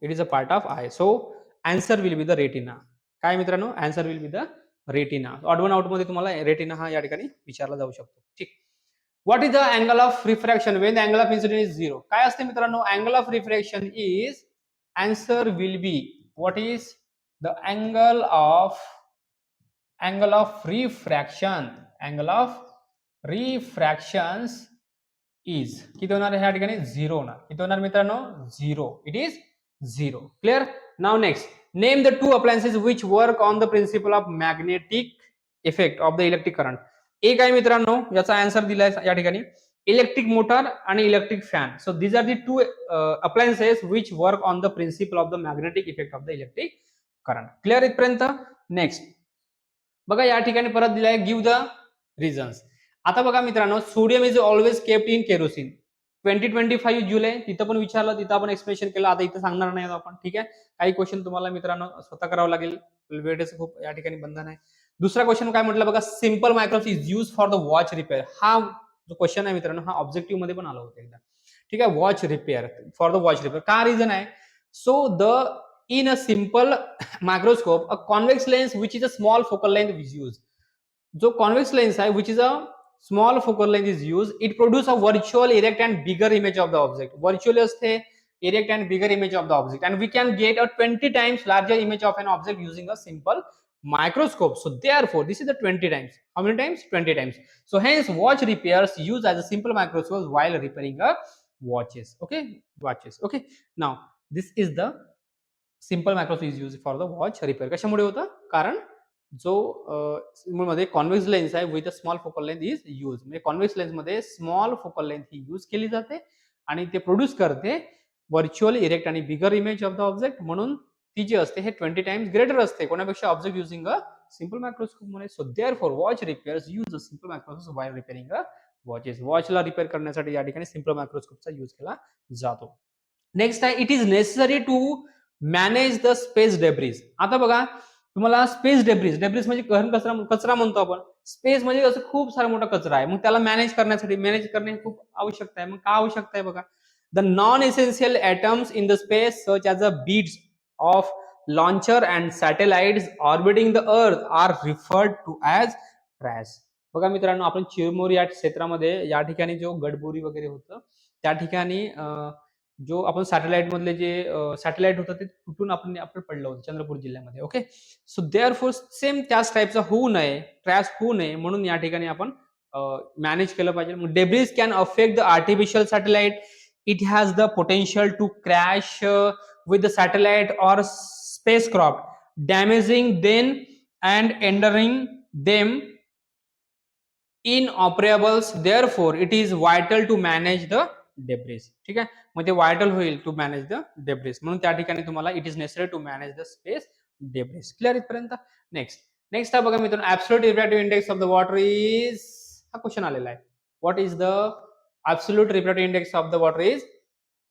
It is a part of I. So answer will be the retina. काय मित्रांनो? Answer will be the retina. Odd one out मध्ये तुम्हाला retina हा या ठिकाणी विचारला जाऊ शकतो. ठीक. What is the angle of refraction when the angle of incidence is 0? काय असते मित्रांनो? Angle of refraction is, answer will be, what is the angle of refraction. Angle of refractions is किती होणार ह्या ठिकाणी? 0 होणार. किती होणार मित्रांनो? 0. It is 0. Clear? Now next. Name the two appliances which work on the principle of magnetic effect of the electric current. एक आहे मित्रांनो, याचा आन्सर दिलाय या ठिकाणी, इलेक्ट्रिक मोटर आणि electric fan. So these are the two appliances which work on the principle of the magnetic effect of the electric current. Clear इथपर्यंत? नेक्स्ट बघा या ठिकाणी परत दिलाय, गिव्ह द रिझन्स. आता बघा मित्रांनो, sodium is always kept in kerosene. 2025 जुलै तिथं पण विचारलं, तिथं आपण एक्सप्लेनेशन केलं. आता इथं सांगणार नाही आपण. ठीक आहे. काही क्वेश्चन तुम्हाला मित्रांनो स्वतः करावं लागेल. वेळेचं खूप या ठिकाणी बंधन आहे. दुसरा क्वेश्चन काय म्हटलं बघा, simple microscope is use for the watch repair. हा जो क्वेश्चन आहे मित्रांनो, हा ऑब्जेक्टिव्ह मध्ये पण आला होता एकदा. ठीक आहे. Watch repair, for the watch repair. का रिझन आहे? So in a simple microscope a convex lens which is a small focal length is used. जो convex lens आहे which is a small focal length is used, it produce a virtual erect and bigger image of the object. Virtually असते erect and bigger image of the object, and we can get a 20 times larger image of an object using a simple microscope. So therefore this is the 20 times. How many times? 20 times. So hence watch repairs use as a simple microscope while repairing a watches. Okay, watches. Okay. Now this is the simple microscope is use for the watch repair. कशामुळे होतं? कारण जो मध्ये convex lens आहे with a small focal length is use. म्हणजे convex lens मध्ये small focal length ही use केली जाते आणि ते प्रोड्यूस करते व्हर्च्युअल इरेक्ट आणि bigger image of the object. म्हणून ती जी असते हे 20 टाइम्स ग्रेटर असते कोणापेक्षा? Object using a simple microscope मध्ये. So therefore watch repairs use a simple microscope while repairing a watches. वॉचला रिपेअर करण्यासाठी या ठिकाणी सिंपल मायक्रोस्कोपचा यूज केला जातो. नेक्स्ट आहे, it is necessary to manage the space debris. आता बघा तुम्हाला स्पेस डेब्रिज म्हणजे कचरा म्हणतो आपण. स्पेस म्हणजे असं खूप सारा मोठा कचरा आहे, मग त्याला मॅनेज करणे खूप आवश्यकता आहे. मग का आवश्यकता आहे बघा, the non essential atoms in the space such as a beads of launcher and satellites orbiting the earth are referred to as trash. बघा मित्रांनो, आपण चिरमुर या क्षेत्रामध्ये या ठिकाणी जो गडबोरी वगैरे होतं त्या ठिकाणी जो आपण सॅटेलाइट मधले जे सॅटेलाइट होतं ते तुटून आपण पडलं होतं चंद्रपूर जिल्ह्यामध्ये. ओके. सो देअरफॉर सेम त्याच टाईपचा होऊ नये, ट्रॅश होऊ नये म्हणून या ठिकाणी आपण मॅनेज केलं पाहिजे. मग debris can affect the artificial satellite. It has the potential to crash with the satellite or spacecraft, damaging them and rendering them inoperables. Therefore it is vital to manage the debris. ठीक आहे. मग ते vital होईल to manage the debris, म्हणून त्या ठिकाणी तुम्हाला it is necessary to manage the space debris. Clear इथपर्यंत? नेक्स्ट हा बघा मित्रांनो, absolute refractive index of the water is, हा क्वेश्चन आलेला आहे. What is the absolute refractive index of the water is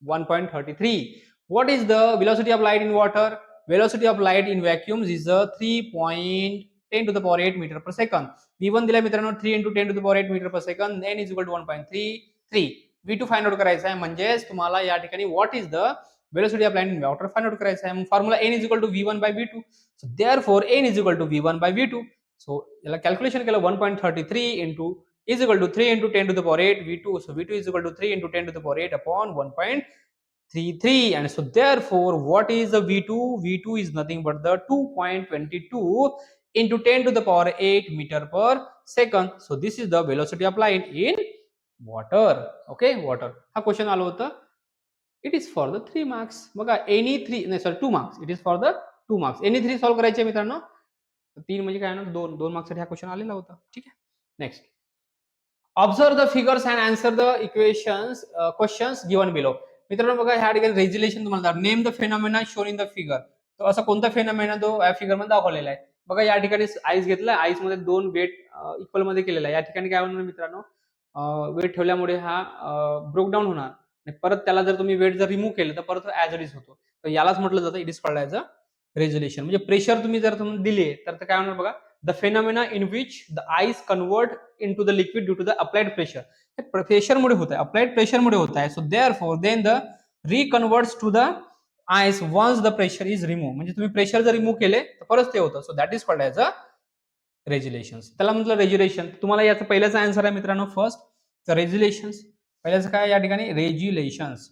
1.33. What is the velocity of light in water? velocity of light in vacuums is 3.10 to the power 8 meter per second. V1 दिला मित्रांनो 3 into 10 to the power 8 meter per second, n is equal to 1.33. V2 find out करायचा आहे, म्हणजेच तुम्हाला या ठिकाणी what is the velocity of light in water find out करायचा आहे. मग formula n is equal to v1 by v2. So therefore n is equal to v1 by v2. So याला कॅल्क्युलेशन केलं 1.33 into is equal to 3 into 10 to the power 8 v2. So v2 is equal to 3 into 10 to the power 8 upon 1.33, and so therefore what is the v2? V2 is nothing but the 2.22 into 10 to the power 8 meter per second. So this is the velocity of light in water. Okay, water. हा question आला होता. It is for the 3 marks. बघा any 3 नाही sorry 2 marks. It is for the 2 marks. any 3 solve करायचे मित्रांनो. 3 म्हणजे काय ना 2 मार्क्स साठी हा क्वेश्चन आलेला होता. ठीक आहे. Next. Observe the figures and answer the equations questions given below. मित्रांनो बघा ह्या ठिकाणी रेज्युलेशन तुम्हाला name the phenomena shown in the figure. तर असा कोणता फेनॉमेना तो या फिगर मध्ये दाखवलेला आहे. बघा या ठिकाणी आईस घेतला, आईस मध्ये 2 वेट इक्वल मध्ये केलेला आहे. या ठिकाणी काय होणार मित्रांनो, वेट ठेवल्यामुळे हा ब्रोक डाऊन होणार आणि परत त्याला जर तुम्ही वेट जर रिमूव्ह केलं तर परत ऍज इट इज होतो. तर यालाच म्हटलं जातं it is called as a resolution. म्हणजे प्रेशर तुम्ही जर तुम्ही दिले तर काय होणार बघा, the phenomena in which the ice convert into the liquid due to the applied pressure. Pressure मुळे होत आहे, अप्लाइड प्रेशर मुळे होत आहे. So therefore then the reconverts to the ice once the pressure is remove. म्हणजे तुम्ही pressure जर remove केले तर परत ते होतं. So that is called as a resolution. त्याला म्हटलं रेज्युलेशन. तुम्हाला याचा पहिल्याचा आन्सर आहे मित्रांनो फर्स्ट. तर रेज्युलेशन्स पहिल्याचं काय या ठिकाणी regelations.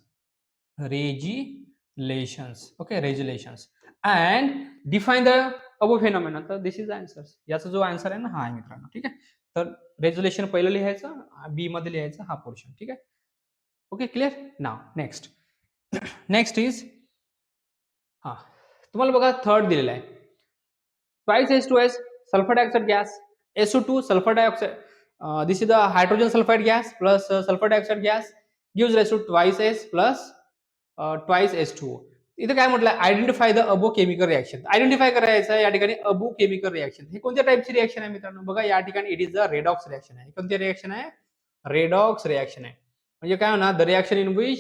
Regelations. Okay, regelations and define the above phenomena. तर दिस इज आन्सर. याचा जो आन्सर आहे ना हा आहे मित्रांनो. ठीक आहे. तर रेज्युलेशन पहिलं लिहायचं, बी मध्ये लिहायचं हा पोर्शन. ठीक आहे. Okay, clear. Now next. Next is हा तुम्हाला बघा थर्ड दिलेला आहे. Twice H2S sulphur dioxide gas, SO2 sulphur dioxide, this is the hydrogen sulphide gas plus sulphur dioxide gas gives rise to twice S plus twice H2O. इथे काय म्हटलं, identify the above chemical reaction. Identify करायचं या ठिकाणी अबो chemical reaction. हे कोणत्या टाइपची reaction आहे मित्रांनो, बघा या ठिकाणी it is the redox reaction आहे. कोणती रिएक्शन आहे, रेडॉक्स रिएक्शन आहे. म्हणजे काय होणार, the reaction in which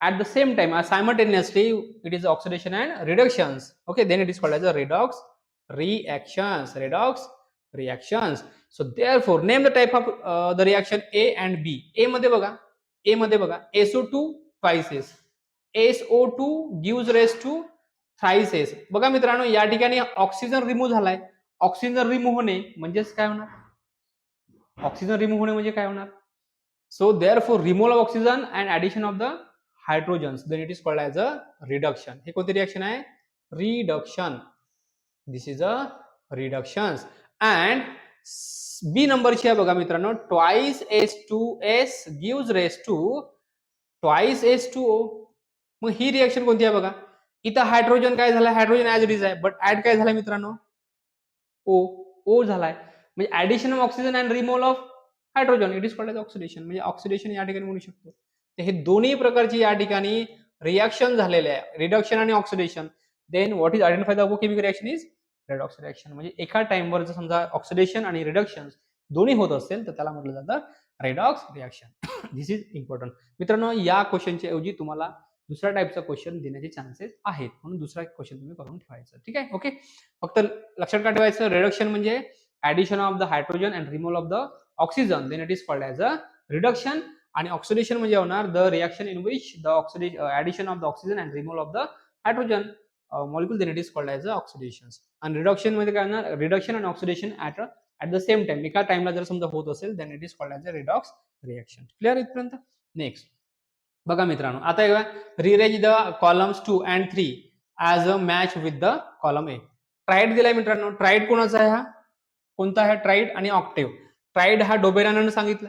at the same time simultaneously it is oxidation and reductions. Okay, then it is called as a redox reactions. Redox reactions. So therefore name the type of the reaction A and B. A मध्ये बघा SO2 twice S, SO2 gives rise to thrice S. बघा मित्रांनो या ठिकाणी oxygen remove झालाय. Oxygen remove होणे म्हणजेच काय होणार, ऑक्सिजन रिमूव्ह होणे म्हणजे काय होणार. So therefore removal of oxygen and addition of the hydrogens, then it is called as a reduction. हे कोणती रिएक्शन आहे, reduction. This is a reductions. And B नंबरची आहे बघा मित्रांनो, twice H2S gives rise to twice H2O. मग ही reaction कोणती आहे बघा, इथं हायड्रोजन काय झालं, हायड्रोजन ऍज इट इज आहे, बट ऍड काय झालं मित्रांनो, O झालाय. म्हणजे addition of oxygen and removal of hydrogen, it is called as oxidation. म्हणजे ऑक्सिडेशन या ठिकाणी म्हणू शकतो. तर हे दोन्ही प्रकारची या ठिकाणी रिएक्शन झालेले आहे, रिडक्शन आणि oxidation. Then what is identify the chemical reaction is redox reaction. म्हणजे एका टाइमवर जर समजा ऑक्सिडेशन आणि रिडक्शन दोन्ही होत असेल तर त्याला म्हटलं जातं redox reaction. This is important मित्रांनो. या क्वेश्चनच्या ऐवजी तुम्हाला दुसऱ्या टाइपचा क्वेश्चन देण्याचे चान्सेस आहेत, म्हणून दुसरा क्वेश्चन तुम्ही करून ठेवायचं. ठीक आहे. ओके, फक्त लक्षात का ठेवायचं, रिडक्शन म्हणजे addition of the hydrogen and removal of the oxygen, then it is called as a reduction. आणि ऑक्सिडेशन म्हणजे होणार the reaction in which the addition of the oxygen and removal of the hydrogen molecule, then it is called as a oxidation. आणि reduction मध्ये काय होणार, reduction आणि oxidation at the same time, एका टाइमला जर समजा होत असेल, then it is called as a redox reaction. Clear इथपर्यंत. नेक्स्ट बघा मित्रांनो, आता rearrange the columns 2 and 3 as a match with the column A. Tried दिलाय मित्रांनो. ट्राइड कोणाचा आहे, हा कोणता आहे, ट्राइड आणि ऑक्टेव्ह. ट्राइड हा डोबेरानने सांगितलं.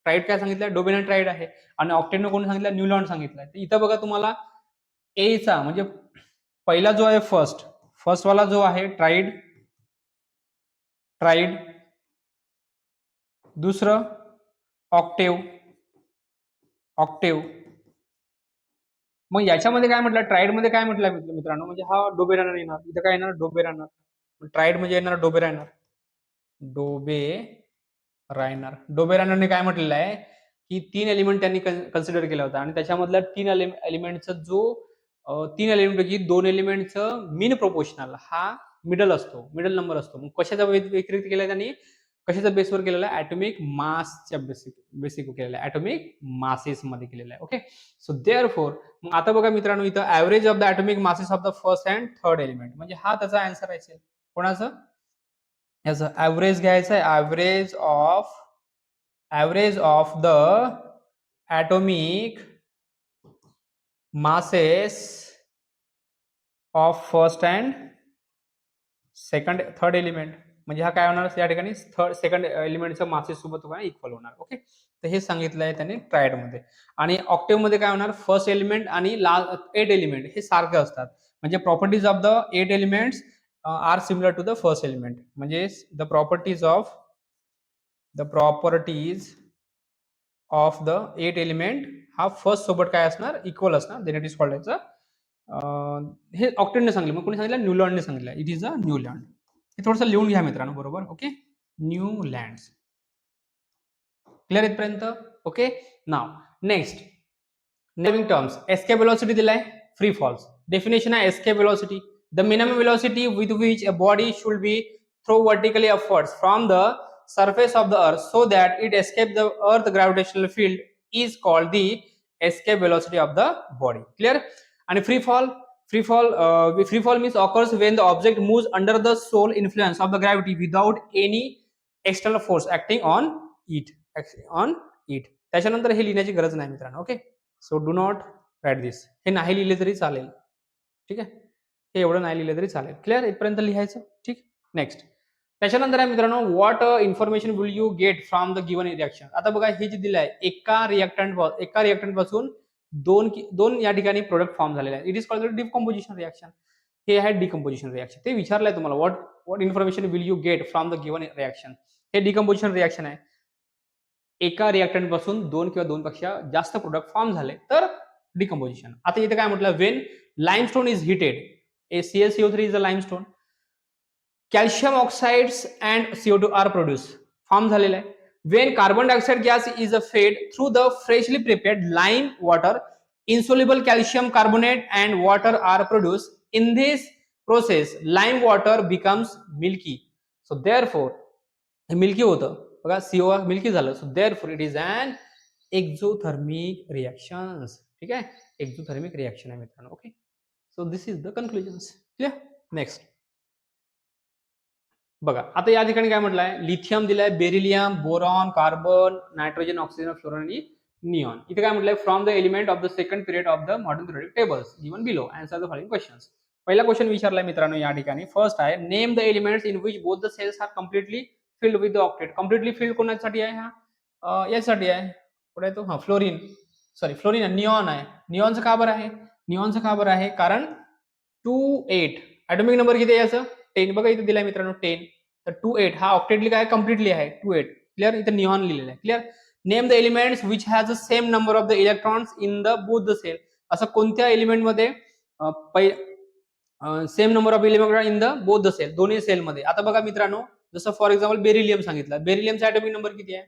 ट्राइड काय सांगितलं, डोबेरान ट्राइड आहे. आणि ऑक्टेव्हने कोणी सांगितलं, न्यूलॉन्ड सांगितलंय. तर इथं बघा तुम्हाला ए चा म्हणजे पहिला जो आहे फर्स्ट वाला जो आहे ट्राइड, दुसरं ऑक्टेव्ह. मग याच्यामध्ये काय म्हटलं, ट्राइड मध्ये काय म्हटलं मित्रांनो, म्हणजे हा डोबेरानर येणार. इथं काय येणार, डोबेरानर. ट्राइड म्हणजे येणार डोबेरानर. डोबेरानरने काय म्हटलेलं आहे की 3 एलिमेंट त्यांनी कन्सिडर केला होता आणि त्याच्यामधल्या 3 एलिमेंटचा जो तीन एलिमेंट पैकी दोन एलिमेंटचं मीन प्रोपोर्शनल हा मिडल असतो, मिडल नंबर असतो. मग कशाचा व्यतिरिक्त केलाय त्यांनी? कशाच्या बेसवर केलेला आहे? ॲटॉमिक मासच्या बेसिक केलेला आहे. ॲटॉमिक मासेस मध्ये केलेला आहे. ओके. सो देअरफॉर मग आता बघा मित्रांनो, इथं average of the atomic masses of the first and third element, म्हणजे हा त्याचा आन्सर असेल. कोणाचं? याचं ॲव्हरेज घ्यायचं आहे. Average of the atomic masses of first and third element, म्हणजे हा काय होणार या ठिकाणी सेकंड एलिमेंटच्या मासेस सोबत इक्वल होणार. ओके. तर हे सांगितलं आहे त्यांनी ट्रायड मध्ये. आणि ऑक्टेव्ह मध्ये काय होणार? फर्स्ट एलिमेंट आणि 8 एलिमेंट हे सारखे असतात, म्हणजे properties of the 8 elements are similar to the first element. म्हणजे the properties of the 8 element हा फर्स्ट सोबत काय असणार? इक्वल असणार. देन इट इज कॉल्ड याचं हे ऑक्टेव्हने सांगितलं. मग कोणी सांगितलं? न्यूलँडने सांगितलं. It is a Newland. हे थोडंसं लिहून घ्या मित्रांनो, बरोबर. ओके. न्यूलँड. क्लिअर इथपर्यंत? Okay. Now next naming terms. Escape velocity दिलाय, फ्री फॉल्स. डेफिनेशन आहे escape velocity, the minimum velocity with which a body should be throw vertically upwards from the surface of the earth so that it escape the earth gravitational field is called the escape velocity of the body. Clear? And free fall means occurs when the object moves under the sole influence of the gravity without any external force acting on it. त्याच्यानंतर हे लिहिण्याची गरज नाही मित्रांनो. Okay. So do not write this. हे नाही लिहिले तरी चालेल. ठीक आहे. हे एवढं नाही लिहिलं तरी चालेल. क्लिअर? इथपर्यंत लिहायचं. ठीक. नेक्स्ट त्याच्यानंतर आहे मित्रांनो, what information will you get from the given reaction. आता बघा हे जे दिलं आहे, एका रिएक्टंट पासून दोन या ठिकाणी प्रोडक्ट फॉर्म झालेले आहे. It is called decomposition reaction. हे आहे डिकम्पोजिशन रिएक्शन. ते विचारलंय तुम्हाला, what information will you get from the given reaction. हे डिकम्पोजिशन रिएक्शन आहे. एका रिएक्टंट पासून दोन किंवा दोनपेक्षा जास्त प्रोडक्ट फॉर्म झाले तर डिकम्पोजिशन. आता इथे काय म्हटलं? When limestone is heated, CaCO3 is a limestone, calcium oxides and CO2 are produce, form झालेला आहे. When carbon dioxide gas is a fed through the freshly prepared lime water, insoluble calcium carbonate and water are produced. In this process lime water becomes milky. So therefore milky होतं बघा, CO milky झालं. So therefore it is an exothermic reaction. ठीक आहे. Exothermic reaction आहे मित्रांनो. Okay. So this is the conclusions. Clear? Next बघा, आता या ठिकाणी काय म्हटलंय? लिथियम दिलाय, beryllium, boron, carbon, nitrogen, oxygen, fluorine आणि निऑन. इथे काय म्हटलंय? From the element of the second period of the modern periodic tables given below answer the following questions. पहिला क्वेश्चन विचारलाय मित्रांनो या ठिकाणी. फर्स्ट आहे, name the elements in which both the shells are completely filled with the octet. Completely filled कोणासाठी आहे? हा यासाठी आहे. कुठे आहे तो? हा फ्लोरीन. फ्लोरीन निऑन आहे. निऑनचं का बरं आहे? निऑनचं का बरं आहे? कारण 2-8 ॲटॉमिक नंबर किती आहे याचं? 10. बघा इथे दिलाय मित्रांनो 10. तर 2-8 हा ऑक्टेटली काय? कम्प्लिटली आहे 2-8. क्लिअर? इथे निऑन लिहिलेलं आहे. Clear? Name the elements which has the same number of the electrons in the both the cell. असं कोणत्या एलिमेंटमध्ये same number of electron in the both the cell, दोन्ही सेलमध्ये. आता बघा मित्रांनो, जसं फॉर एक्झाम्पल बेरिलियम सांगितलं. बेरिलियमचा ॲटॉमिक नंबर किती आहे?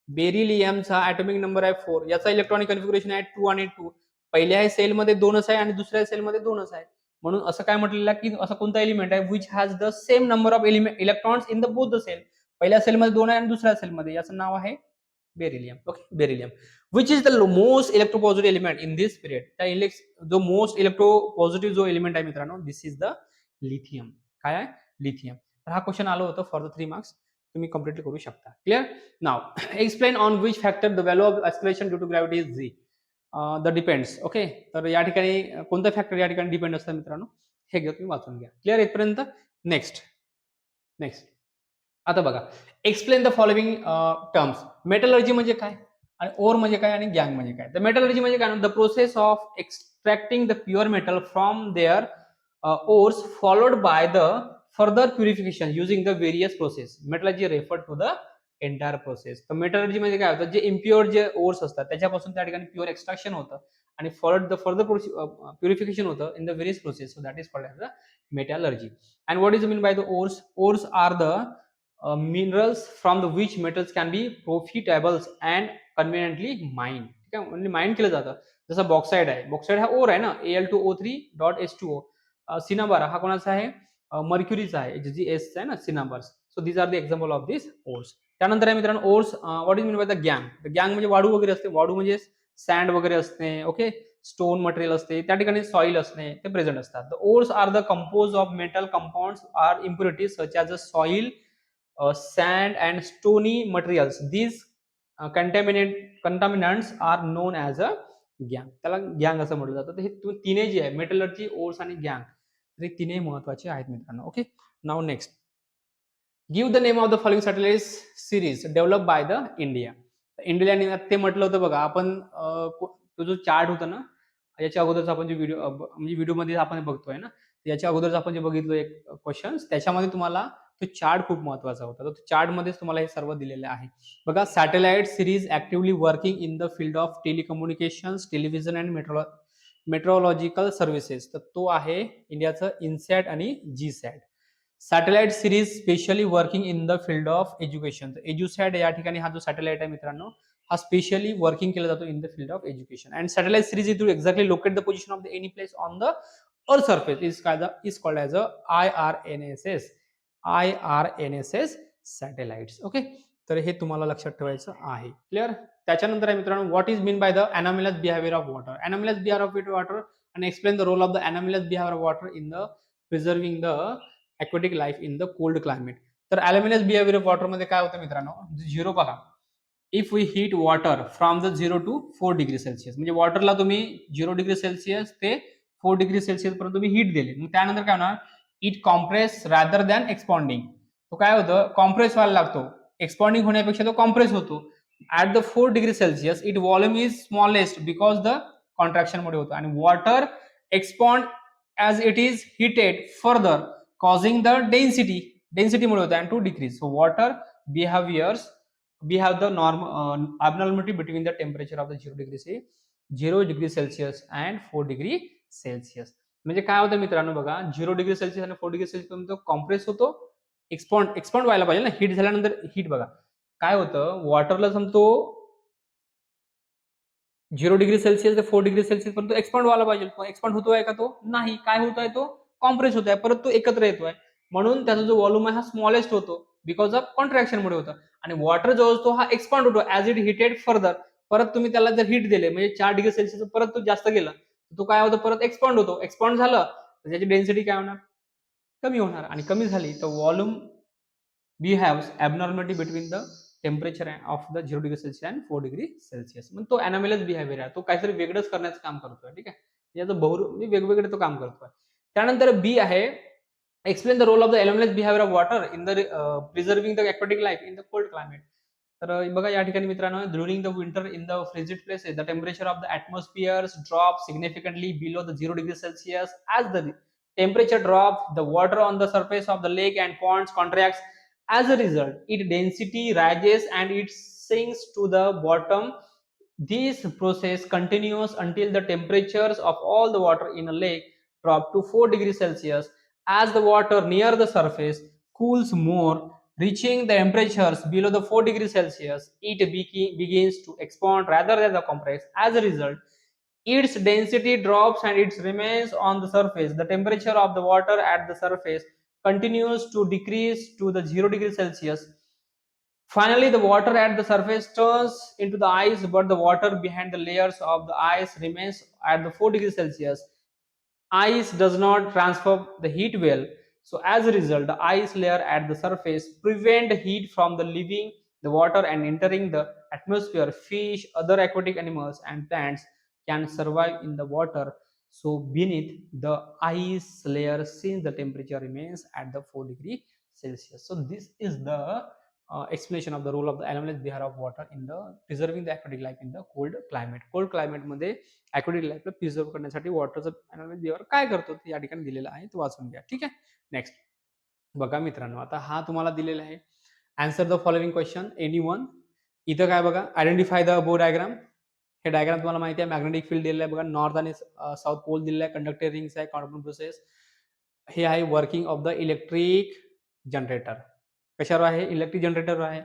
बेरिलियमचा ॲटॉमिक नंबर आहे 4. याचा इलेक्ट्रॉनिक कन्फिगरेशन आहे 2 आणि 2. पहिल्या सेलमध्ये 2च आहे आणि दुसऱ्या सेलमध्ये 2च आहे. म्हणून असं काय म्हटलेलं आहे की असं कोणता एलिमेंट आहे which has the same number of electrons in the both the shell. पहिल्या सेलमध्ये 2 आहे आणि दुसऱ्या सेलमध्ये. याचं नाव आहे beryllium. Okay. Beryllium which is the most electropositive element in this period. त्या जो मोस्ट इलेक्ट्रोपॉझिटिव्ह जो एलिमेंट आहे मित्रांनो, दिस इज द लिथियम. काय आहे? लिथियम. तर हा क्वेश्चन आलं होतं फॉर द 3 मार्क्स. तुम्ही कम्प्लीटली करू शकता. क्लिअर? नाव explain on which factor the value of acceleration due to gravity is झी. The depends. ओके. तर या ठिकाणी कोणतं फॅक्टर या ठिकाणी डिपेंड असतं मित्रांनो, हे घ्या तुम्ही वाचून घ्या. क्लिअर इथपर्यंत? नेक्स्ट आता बघा, explain the following terms. Metallurgy म्हणजे काय आणि ओर म्हणजे काय आणि गॅंग म्हणजे काय? तर मेटलर्जी म्हणजे काय? The process of extracting the pure metal from their ores followed by the further purification using the various process. Metallurgy refer to the entire process. तर मेटलर्जी म्हणजे काय होतं? जे इम्प्युअर जे ओर्स असतात त्याच्यापासून त्या ठिकाणी प्युअर एक्सट्रॅक्शन होतं आणि फर्दर प्युरिफिकेशन होतं in the various process. So that is called as the metallurgy. And what is mean by the ores? Ores are the minerals from the which metals can be profitable and conveniently mined. ठीक आहे, म्हणजे mind केलं जातं. जसं बॉक्साईड आहे, बॉक्साईड हा or आहे ना, Al2O3.H2O. सिनाबार हा कोणाचा आहे, मर्क्युरीचा आहे, जी एस आहे ना, cinnabars. So these are the example of this ores. त्यानंतर आहे मित्रांनो ores, what is mean by the गँग. गँग म्हणजे वाळू वगैरे असते, वाळू म्हणजे सँड वगैरे असते, ओके, स्टोन मटेरियल असते, त्या ठिकाणी सॉइल असणे ते प्रेझेंट असतात. The ores are the compose of metal compounds are impurities such as a soil, sand and stony materials. These contaminants are known as a गँग. त्याला गँग असं म्हटलं जातं. तर हे तिन्ही जे आहे मेटलर्जी, ओर्स आणि गँग, तर हे तिन्ही महत्वाचे आहेत मित्रांनो. Okay, now next, give the name of the following satellite series develop by the India. इंडियाने ते म्हटलं होतं बघा आपण, तो जो चार्ट होता ना, याच्या अगोदरचा आपण जे व्हिडिओ म्हणजे व्हिडिओमध्ये आपण बघतोय ना, याच्या अगोदरच आपण जे बघितलं एक क्वेश्चन, त्याच्यामध्ये तुम्हाला तो चार्ट खूप महत्वाचा होता. तर चार्टमध्येच तुम्हाला हे सर्व दिलेले आहे बघा. Satellite series actively working in the field of telecommunications, television and metrological services. तर तो आहे इंडियाचं इनसॅट आणि GSAT. Satellite series specially working in the field of education. EDUSAT या ठिकाणी हा जो सॅटेलाइट आहे मित्रांनो, हा स्पेशली वर्किंग केला जातो in the field of education. And satellite series is to exactly locate the position of the any place on the earth surface is called as a IRNSS. IRNSS satellites. Okay, तर हे तुम्हाला लक्षात ठेवायचं आहे. Clear. त्याच्यानंतर आहे मित्रांनो, what is mean by the anomalous behaviour of water. Anomalous behaviour of water and explain the role of the anomalous behavior of water in the preserving the aquatic life in the cold climate. तर anomalous behavior of water मध्ये काय होतं मित्रांनो, zero बघा. If we heat water from the 0 to 4 degree Celsius, म्हणजे वॉटरला तुम्ही 0 degree Celsius ते 4 डिग्री सेल्सिअस पर्यंत तुम्ही हीट दिले, मग त्यानंतर काय होणार, it compress rather than expanding. तो काय होतं, कॉम्प्रेस व्हायला लागतो, एक्सपॉन्डिंग होण्यापेक्षा तो कॉम्प्रेस होतो. At the 4 degree Celsius it volume is smallest because the contraction मुळे होतं, आणि water एक्सपॉन्ड as it is heated further causing the density मुळे होतं and to decrease. So water behaviors, we have the abnormality between the temperature of the 0 degree Celsius and 4 degree Celsius. म्हणजे काय होतं मित्रांनो बघा, 0 डिग्री सेल्सिअस आणि 4 degree Celsius पर्यंत compress होतो, एक्सपॉन्ड व्हायला पाहिजे ना, हीट झाल्यानंतर. हीट बघा काय होतं, वॉटरला समतो 0 डिग्री सेल्सिअस ते 4 डिग्री सेल्सिअस पर्यंत एक्सपांड व्हायला पाहिजे. एक्सपांड होतोय का तो? नाही. काय होतोय तो? कॉम्प्रेस होतोय. परत तो एकत्र येतोय. म्हणून त्याचा जो व्हॉल्यूम आहे हा स्मॉलेस्ट होतो बिकॉज ऑफ कॉन्ट्रॅक्शन मुळे होतं. आणि वॉटर जो असतो हा एक्सपांड होतो ऍज इट हिटेड फर्दर. परत तुम्ही त्याला जर हीट दिले म्हणजे 4 डिग्री सेल्सिअस परत तो जास्त गेला, तो काय होतो, परत एक्सपांड होतो. एक्सपांड झालं तर त्याची डेन्सिटी काय होणार, कमी होणार. आणि कमी झाली तर volume behaves abnormality between the temperature of the 0 degree Celsius and 4 degree Celsius. मग तो अनॉमलस बिहेवियर आहे, तो काहीतरी वेगळंच करण्याचं काम करतोय. ठीक आहे, याचं म्हणजे वेगवेगळे तो काम करतोय. त्यानंतर बी आहे, explain the role of the anomalous behaviour of water in the preserving the aquatic life in the cold climate. तर बघा या ठिकाणी मित्रांनो, during the winter in the frigid places the temperature of the atmosphere drop significantly below the 0 degree Celsius. As the temperature drops, the water on the surface of the lake and ponds contracts. As a result, its density rises and it sinks to the bottom. This process continues until the temperatures of all the water in a lake drop to 4 degrees Celsius. As the water near the surface cools more, reaching the temperatures below the 4 degrees Celsius, it begins to expand rather than the compress. As a result, its density drops and it remains on the surface. The temperature of the water at the surface continues to decrease to the 0 degree Celsius. Finally, the water at the surface turns into the ice, but the water behind the layers of the ice remains at the 4 degrees Celsius. Ice does not transfer the heat well, so as a result, the ice layer at the surface prevent heat from the leaving the water and entering the atmosphere. Fish, other aquatic animals, and plants can survive in the water so beneath the ice layer since the temperature remains at the 4 degree Celsius. So this is the explanation of the role of the anomalous behavior of water in the preserving the aquatic life in the cold climate. Cold climate मध्ये aquatic life preserve करण्यासाठी वॉटरचं anomalous behavior काय करतो ते या ठिकाणी दिलेलं आहे, तो वाचून घ्या. ठीक आहे. नेक्स्ट बघा मित्रांनो, आता हा तुम्हाला दिलेला आहे. Answer the following question any one. इथं काय बघा, आयडेंटिफाय द बो डायग्राम. हे डायग्राम तुम्हाला माहिती आहे, मॅग्नेटिक फील्ड दिलेलं आहे बघा, नॉर्थ आणि साऊथ पोल दिलेला आहे, कंडक्टर रिंग्स आहे, कार्बन प्रोसेस. हे आहे working of the electric generator. कशावर आहे, इलेक्ट्रिक जनरेटर आहे.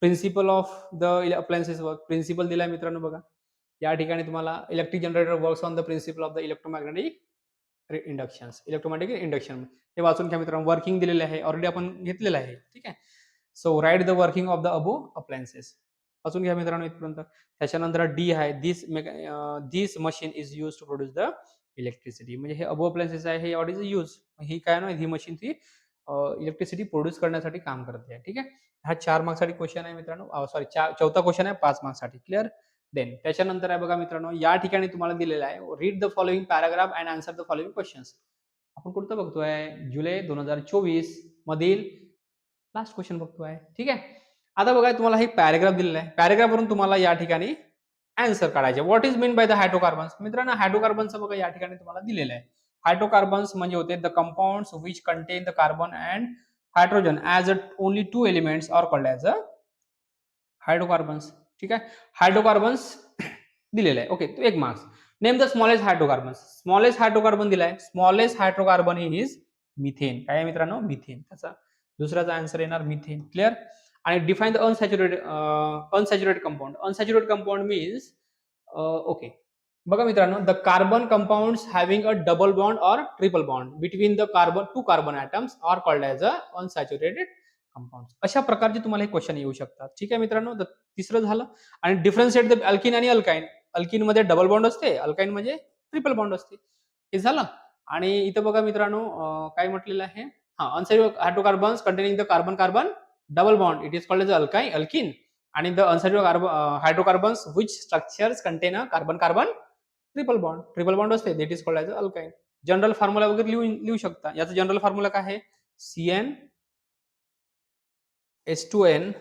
Principle of the appliances work, principle दिलाय मित्रांनो बघा. या ठिकाणी तुम्हाला electric generator works on the principle of the electromagnetic induction हे वाचून घ्या मित्रांनो. वर्किंग दिलेले आहे, ऑलरेडी आपण घेतलेलं आहे. ठीक आहे. So write the working of the above appliances वाचून घ्या मित्रांनो इथपर्यंत. त्याच्यानंतर डी आहे, this machine is use to produce the electricity. म्हणजे हे अबो अप्लायन्सेस आहे, हे व्हॉट इज यूज, ही काय ना, ही मशीन ती इलेक्ट्रिसिटी प्रोड्यूस करण्यासाठी काम करते. ठीक आहे. हा 4 मार्क्ससाठी क्वेश्चन आहे मित्रांनो. सॉरी, चौथा क्वेश्चन आहे 5 मार्क्ससाठी. क्लिअर. देन त्याच्यानंतर आहे बघा मित्रांनो, या ठिकाणी तुम्हाला दिलेलं आहे, read the following paragraph and answer the following questions. आपण कुठं बघतोय, जुलै 2024 मधील लास्ट क्वेश्चन बघतोय. ठीक आहे. आता बघा, तुम्हाला हे पॅराग्राफ दिलेलं आहे, पॅराग्राफ वरून तुम्हाला या ठिकाणी आन्सर काढायचे. What is mean by the hydrocarbons. मित्रांनो, हायड्रोकार्बनचं बघा या ठिकाणी तुम्हाला दिलेलं आहे. हायड्रोकार्बन्स म्हणजे होते the compounds which contain the carbon and hydrogen as only 2 elements are called as a hydrocarbons. ठीक आहे. हायड्रोकार्बन्स दिलेलं आहे. ओके, तो 1 marks. Name the smallest hydrocarbons. Smallest hydrocarbon दिलाय. Smallest hydrocarbon is methane. काय आहे मित्रांनो, मिथेन. त्याचा दुसऱ्याचा आन्सर येणार मिथेन. क्लिअर. आणि define the unsaturated compound. Unsaturated compound means okay, बघा मित्रांनो, the carbon compounds having a double bond और triple bond between the two carbon atoms are called as a unsaturated compounds. अशा प्रकारचे तुम्हाला हे question येऊ शकतात. ठीक आहे मित्रांनो. तिसरं झालं. आणि डिफरन्शिएट द अल्किन आणि अल्काइन. अल्किन मध्ये डबल बॉन्ड असते, अल्काइन मध्ये ट्रिपल बॉन्ड असते. हे झालं. आणि इथं बघा मित्रांनो, काय म्हटलेलं आहे, unsaturated hydrocarbons containing the carbon carbon double bond it is called as alkene. आणि the unsaturated hydrocarbons which structures contain a carbon carbon triple bond असते, that is called as alkyne. General formula वगैरे लिहू शकता. याचा general formula काय आहे, CnH2n.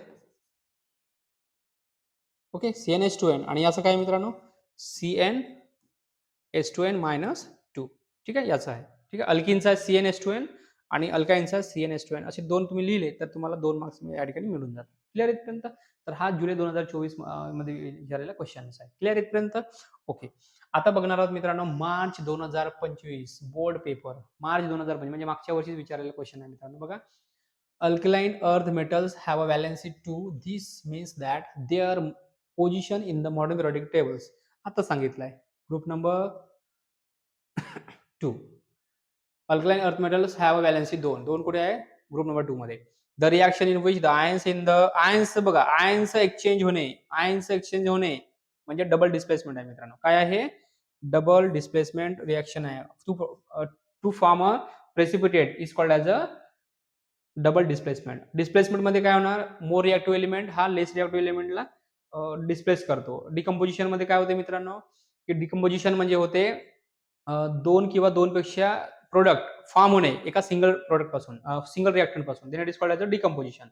Okay, CnH2n. आणि याचं काय मित्रांनो, CnH2n-2. ठीक आहे, याचा आहे. ठीक आहे. अल्किनचा CnH2n आणि अल्काइनचा CnH2n. असे 2 तुम्ही लिहिले तर तुम्हाला 2 मार्क्स या ठिकाणी मिळून जातात. क्लिअर इथपर्यंत. तर हा जुलै 2024 मध्ये विचारलेला क्वेश्चन आहे. क्लिअर इथपर्यंत. ओके. आता बघणार आहोत मित्रांनो, मार्च 2025 बोर्ड पेपर. मार्च 2025 म्हणजे मागच्या वर्षीच विचारलेला क्वेश्चन आहे मित्रांनो. बघा, alkaline earth metals have a valency 2. This means that their position in the modern periodic tables. आता सांगितलंय. Group number 2. Alkaline earth metals have a valency 2. 2 कुठे आहे, ग्रुप नंबर 2 मध्ये. The reaction in which the ions बघा, ions exchange होणे म्हणजे double displacement आहे मित्रांनो. काय आहे, डबल डिस्प्लेसमेंट रिएक्शन आहे. To form a precipitate is called as a double displacement. Displacement मध्ये काय होणार, मोर रिएक्टिव्ह एलिमेंट हा लेस रिएक्टिव्ह एलिमेंटला डिस्प्लेस करतो. डिकम्पोजिशन मध्ये काय होते मित्रांनो, की डिकम्पोजिशन म्हणजे होते 2 किंवा 2 पेक्षा प्रोडक्ट फॉर्म होणे एका सिंगल प्रोडक्ट पासून, सिंगल रिएक्टंट पासून, then it is called as a decomposition.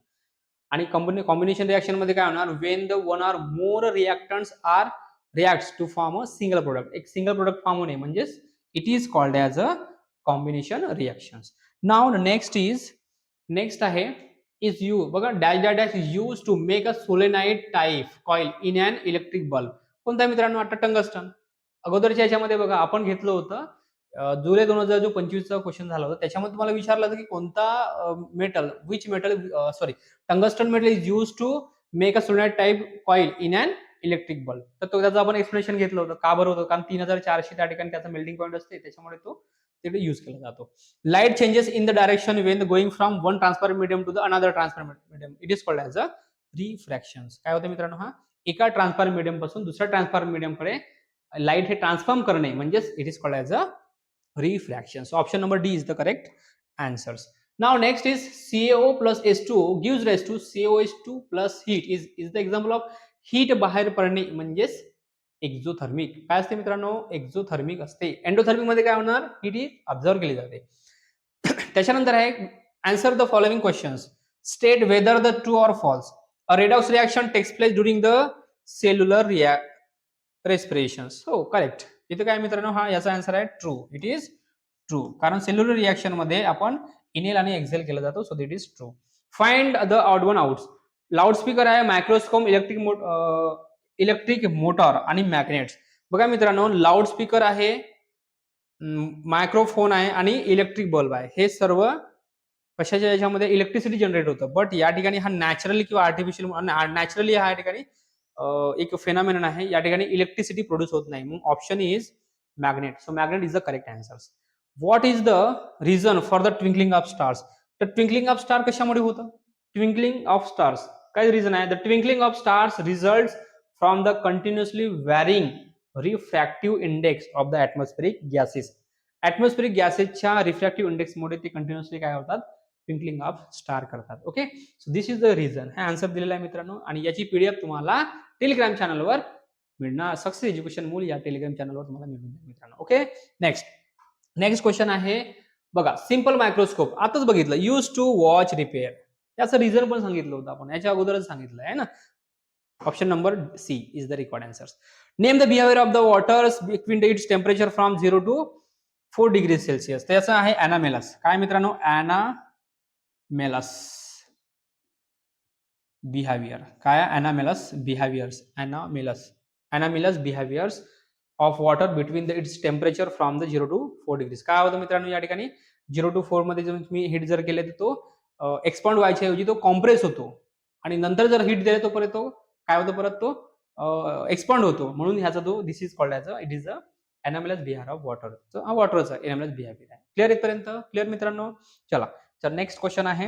आणि कॉम्बिनेशन रिएक्शन मध्ये काय होणार, when the 1 or more reactants are reacts to form a single product. एक सिंगल प्रोडक्ट फॉर्म होणे म्हणजेच it is called as a combination reactions. Now next आहे is you बघा, dash dash dash is use to make a solenoid type coil in an electric bulb. कोणता मित्रांनो, आता tungsten. अगोदरच्या याच्यामध्ये बघा आपण घेतलं होतं, जुलै 2025 चा क्वेश्चन झाला होता. त्याच्यामध्ये तुम्हाला विचारलं होतं की कोणता metal, tungsten metal is use to make a solenoid type coil in an electric bulb. तर तो त्याचं आपण एक्सप्लेनेशन घेतलं होतं. का बरं होतं, कारण 3400 त्या ठिकाणी त्याचा मेल्टिंग पॉईंट असते, त्याच्यामुळे तो तिथे यूज केला जातो. Light changes in the direction when going from one transparent medium to the another transparent medium. It is called as a refraction. काय होतं मित्रांनो, हा एका ट्रान्सपरंट मीडियम पासून दुसऱ्या ट्रान्सपरंट मीडियम कडे लाईट हे ट्रान्सफॉर्म करणे म्हणजेच it is called as a refraction. So option number D is the correct answers. Now next is CaO plus H2O gives rise to CaOH2 plus heat is the example of heat बाहेर पडणे म्हणजेच exothermic. काय असते मित्रांनो, exothermic असते. Endothermic मध्ये काय होणार, हीट ही ऑब्झर्व केली जाते. त्याच्यानंतर आहे answer the following questions. State whether the true or false a redox reaction takes place during the cellular respirations. हो, करेक्ट. इथे काय मित्रांनो, हा याचा आन्सर आहे ट्रू. इट इज ट्रू, कारण सेल्युलर रिएक्शन मध्ये आपण इनेल आणि एक्झेल केला जातो. So it is true. Find the odd one outs. Loudspeaker आहे, मायक्रोस्कोप, इलेक्ट्रिक मोटर आणि मॅग्नेट्स. बघा मित्रांनो, लाऊडस्पीकर आहे, मायक्रोफोन आहे आणि इलेक्ट्रिक बल्ब आहे. हे सर्व कशाच्या याच्यामध्ये इलेक्ट्रिसिटी जनरेट होतं. बट या ठिकाणी हा नॅचरली किंवा आर्टिफिशियल, नॅचरली हा ठिकाणी एक फेनॉमेनन आहे, या ठिकाणी इलेक्ट्रिसिटी प्रोड्यूस होत नाही. मग option is magnet. So magnet is the correct answer. What is the reason for the twinkling of stars? तर ट्विंकलिंग ऑफ स्टार कशामुळे होतं? ट्विंकलिंग ऑफ स्टार्स काय रिझन आहे? The twinkling of stars result from the continuously varying refractive index of the atmospheric gases. Atmospheric गॅसेसच्या refractive इंडेक्समुळे ते continuously काय होतात? ट्विंकलिंग ऑफ स्टार करतात. Okay, so this is the reason. हा answer दिलेला आहे मित्रांनो, आणि याची पीडीएफ तुम्हाला टेलिग्राम चॅनलवर मिळणार. सक्सेस एज्युकेशन मूल या टेलिग्राम चॅनलवर तुम्हाला मिळून जाईल मित्रांनो. ओके, नेक्स्ट क्वेश्चन आहे बघा. सिंपल मायक्रोस्कोप आताच बघितलं, यूज टू वॉच रिपेअर. याचं रिझन पण सांगितलं होतं आपण, याच्या अगोदरच सांगितलं आहे ना. Option number C is the required answer. Name the behaviour of the waters between its temperature from 0 to 4 degree Celsius. त्याचं आहे ॲनामेलस. काय मित्रांनो? Anomalous behaviour. काय? Anomalous behaviours. Anomalous behaviours of water between the its temperature from the 0 to 4 degrees. काय होतं मित्रांनो या ठिकाणी? 0 to 4 मध्ये जर तुम्ही हिट जर केले तर तो एक्सपांड व्हायच्या ऐवजी तो कॉम्प्रेस होतो, आणि नंतर जर हिट दिले तो परत तो काय होतो? परत तो एक्सपांड होतो. म्हणून ह्याचा तो this is called as it is a anomalous behaviour of water. हा वॉटरचा ॲनामेलस बिहेवियर आहे. क्लिअर इथपर्यंत? क्लिअर मित्रांनो? चला, तर नेक्स्ट क्वेश्चन आहे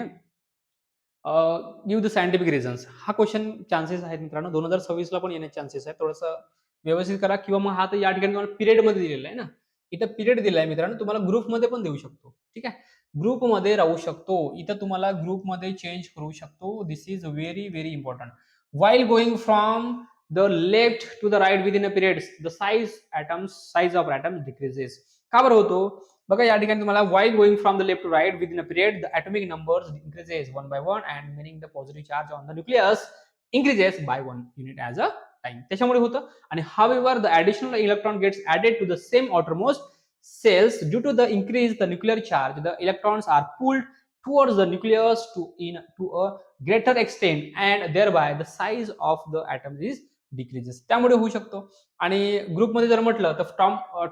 गिव्ह द सायंटिफिक रिझन्स. हा क्वेश्चन चान्सेस आहेत मित्रांनो 2026 ला पण येण्याचे चान्सेस आहेत. थोडंसं व्यवस्थित करा, किंवा मग हा तर या ठिकाणी तुम्हाला पिरियड मध्ये दिलेला आहे ना. इथं पिरियड दिलाय मित्रांनो, तुम्हाला ग्रुपमध्ये पण देऊ शकतो. ठीक आहे, ग्रुपमध्ये राहू शकतो. इथं तुम्हाला ग्रुपमध्ये चेंज करू शकतो. This is very very important. While going from the left to the right within a period the size of atoms decreases. का बरं होतो? बघा या ठिकाणी तुम्हाला while going from the left to right within a period the atomic numbers increases one by one and meaning the positive charge on the nucleus increases by 1 unit as a time. त्याच्यामुळे होतं. आणि however the additional electron gets added to the same outermost cells due to the increase the nuclear charge. The electrons are pulled towards the nucleus to a greater extent and thereby the size of the atom is decreases. त्यामुळे होऊ शकतो. आणि ग्रुपमध्ये जर म्हटलं तर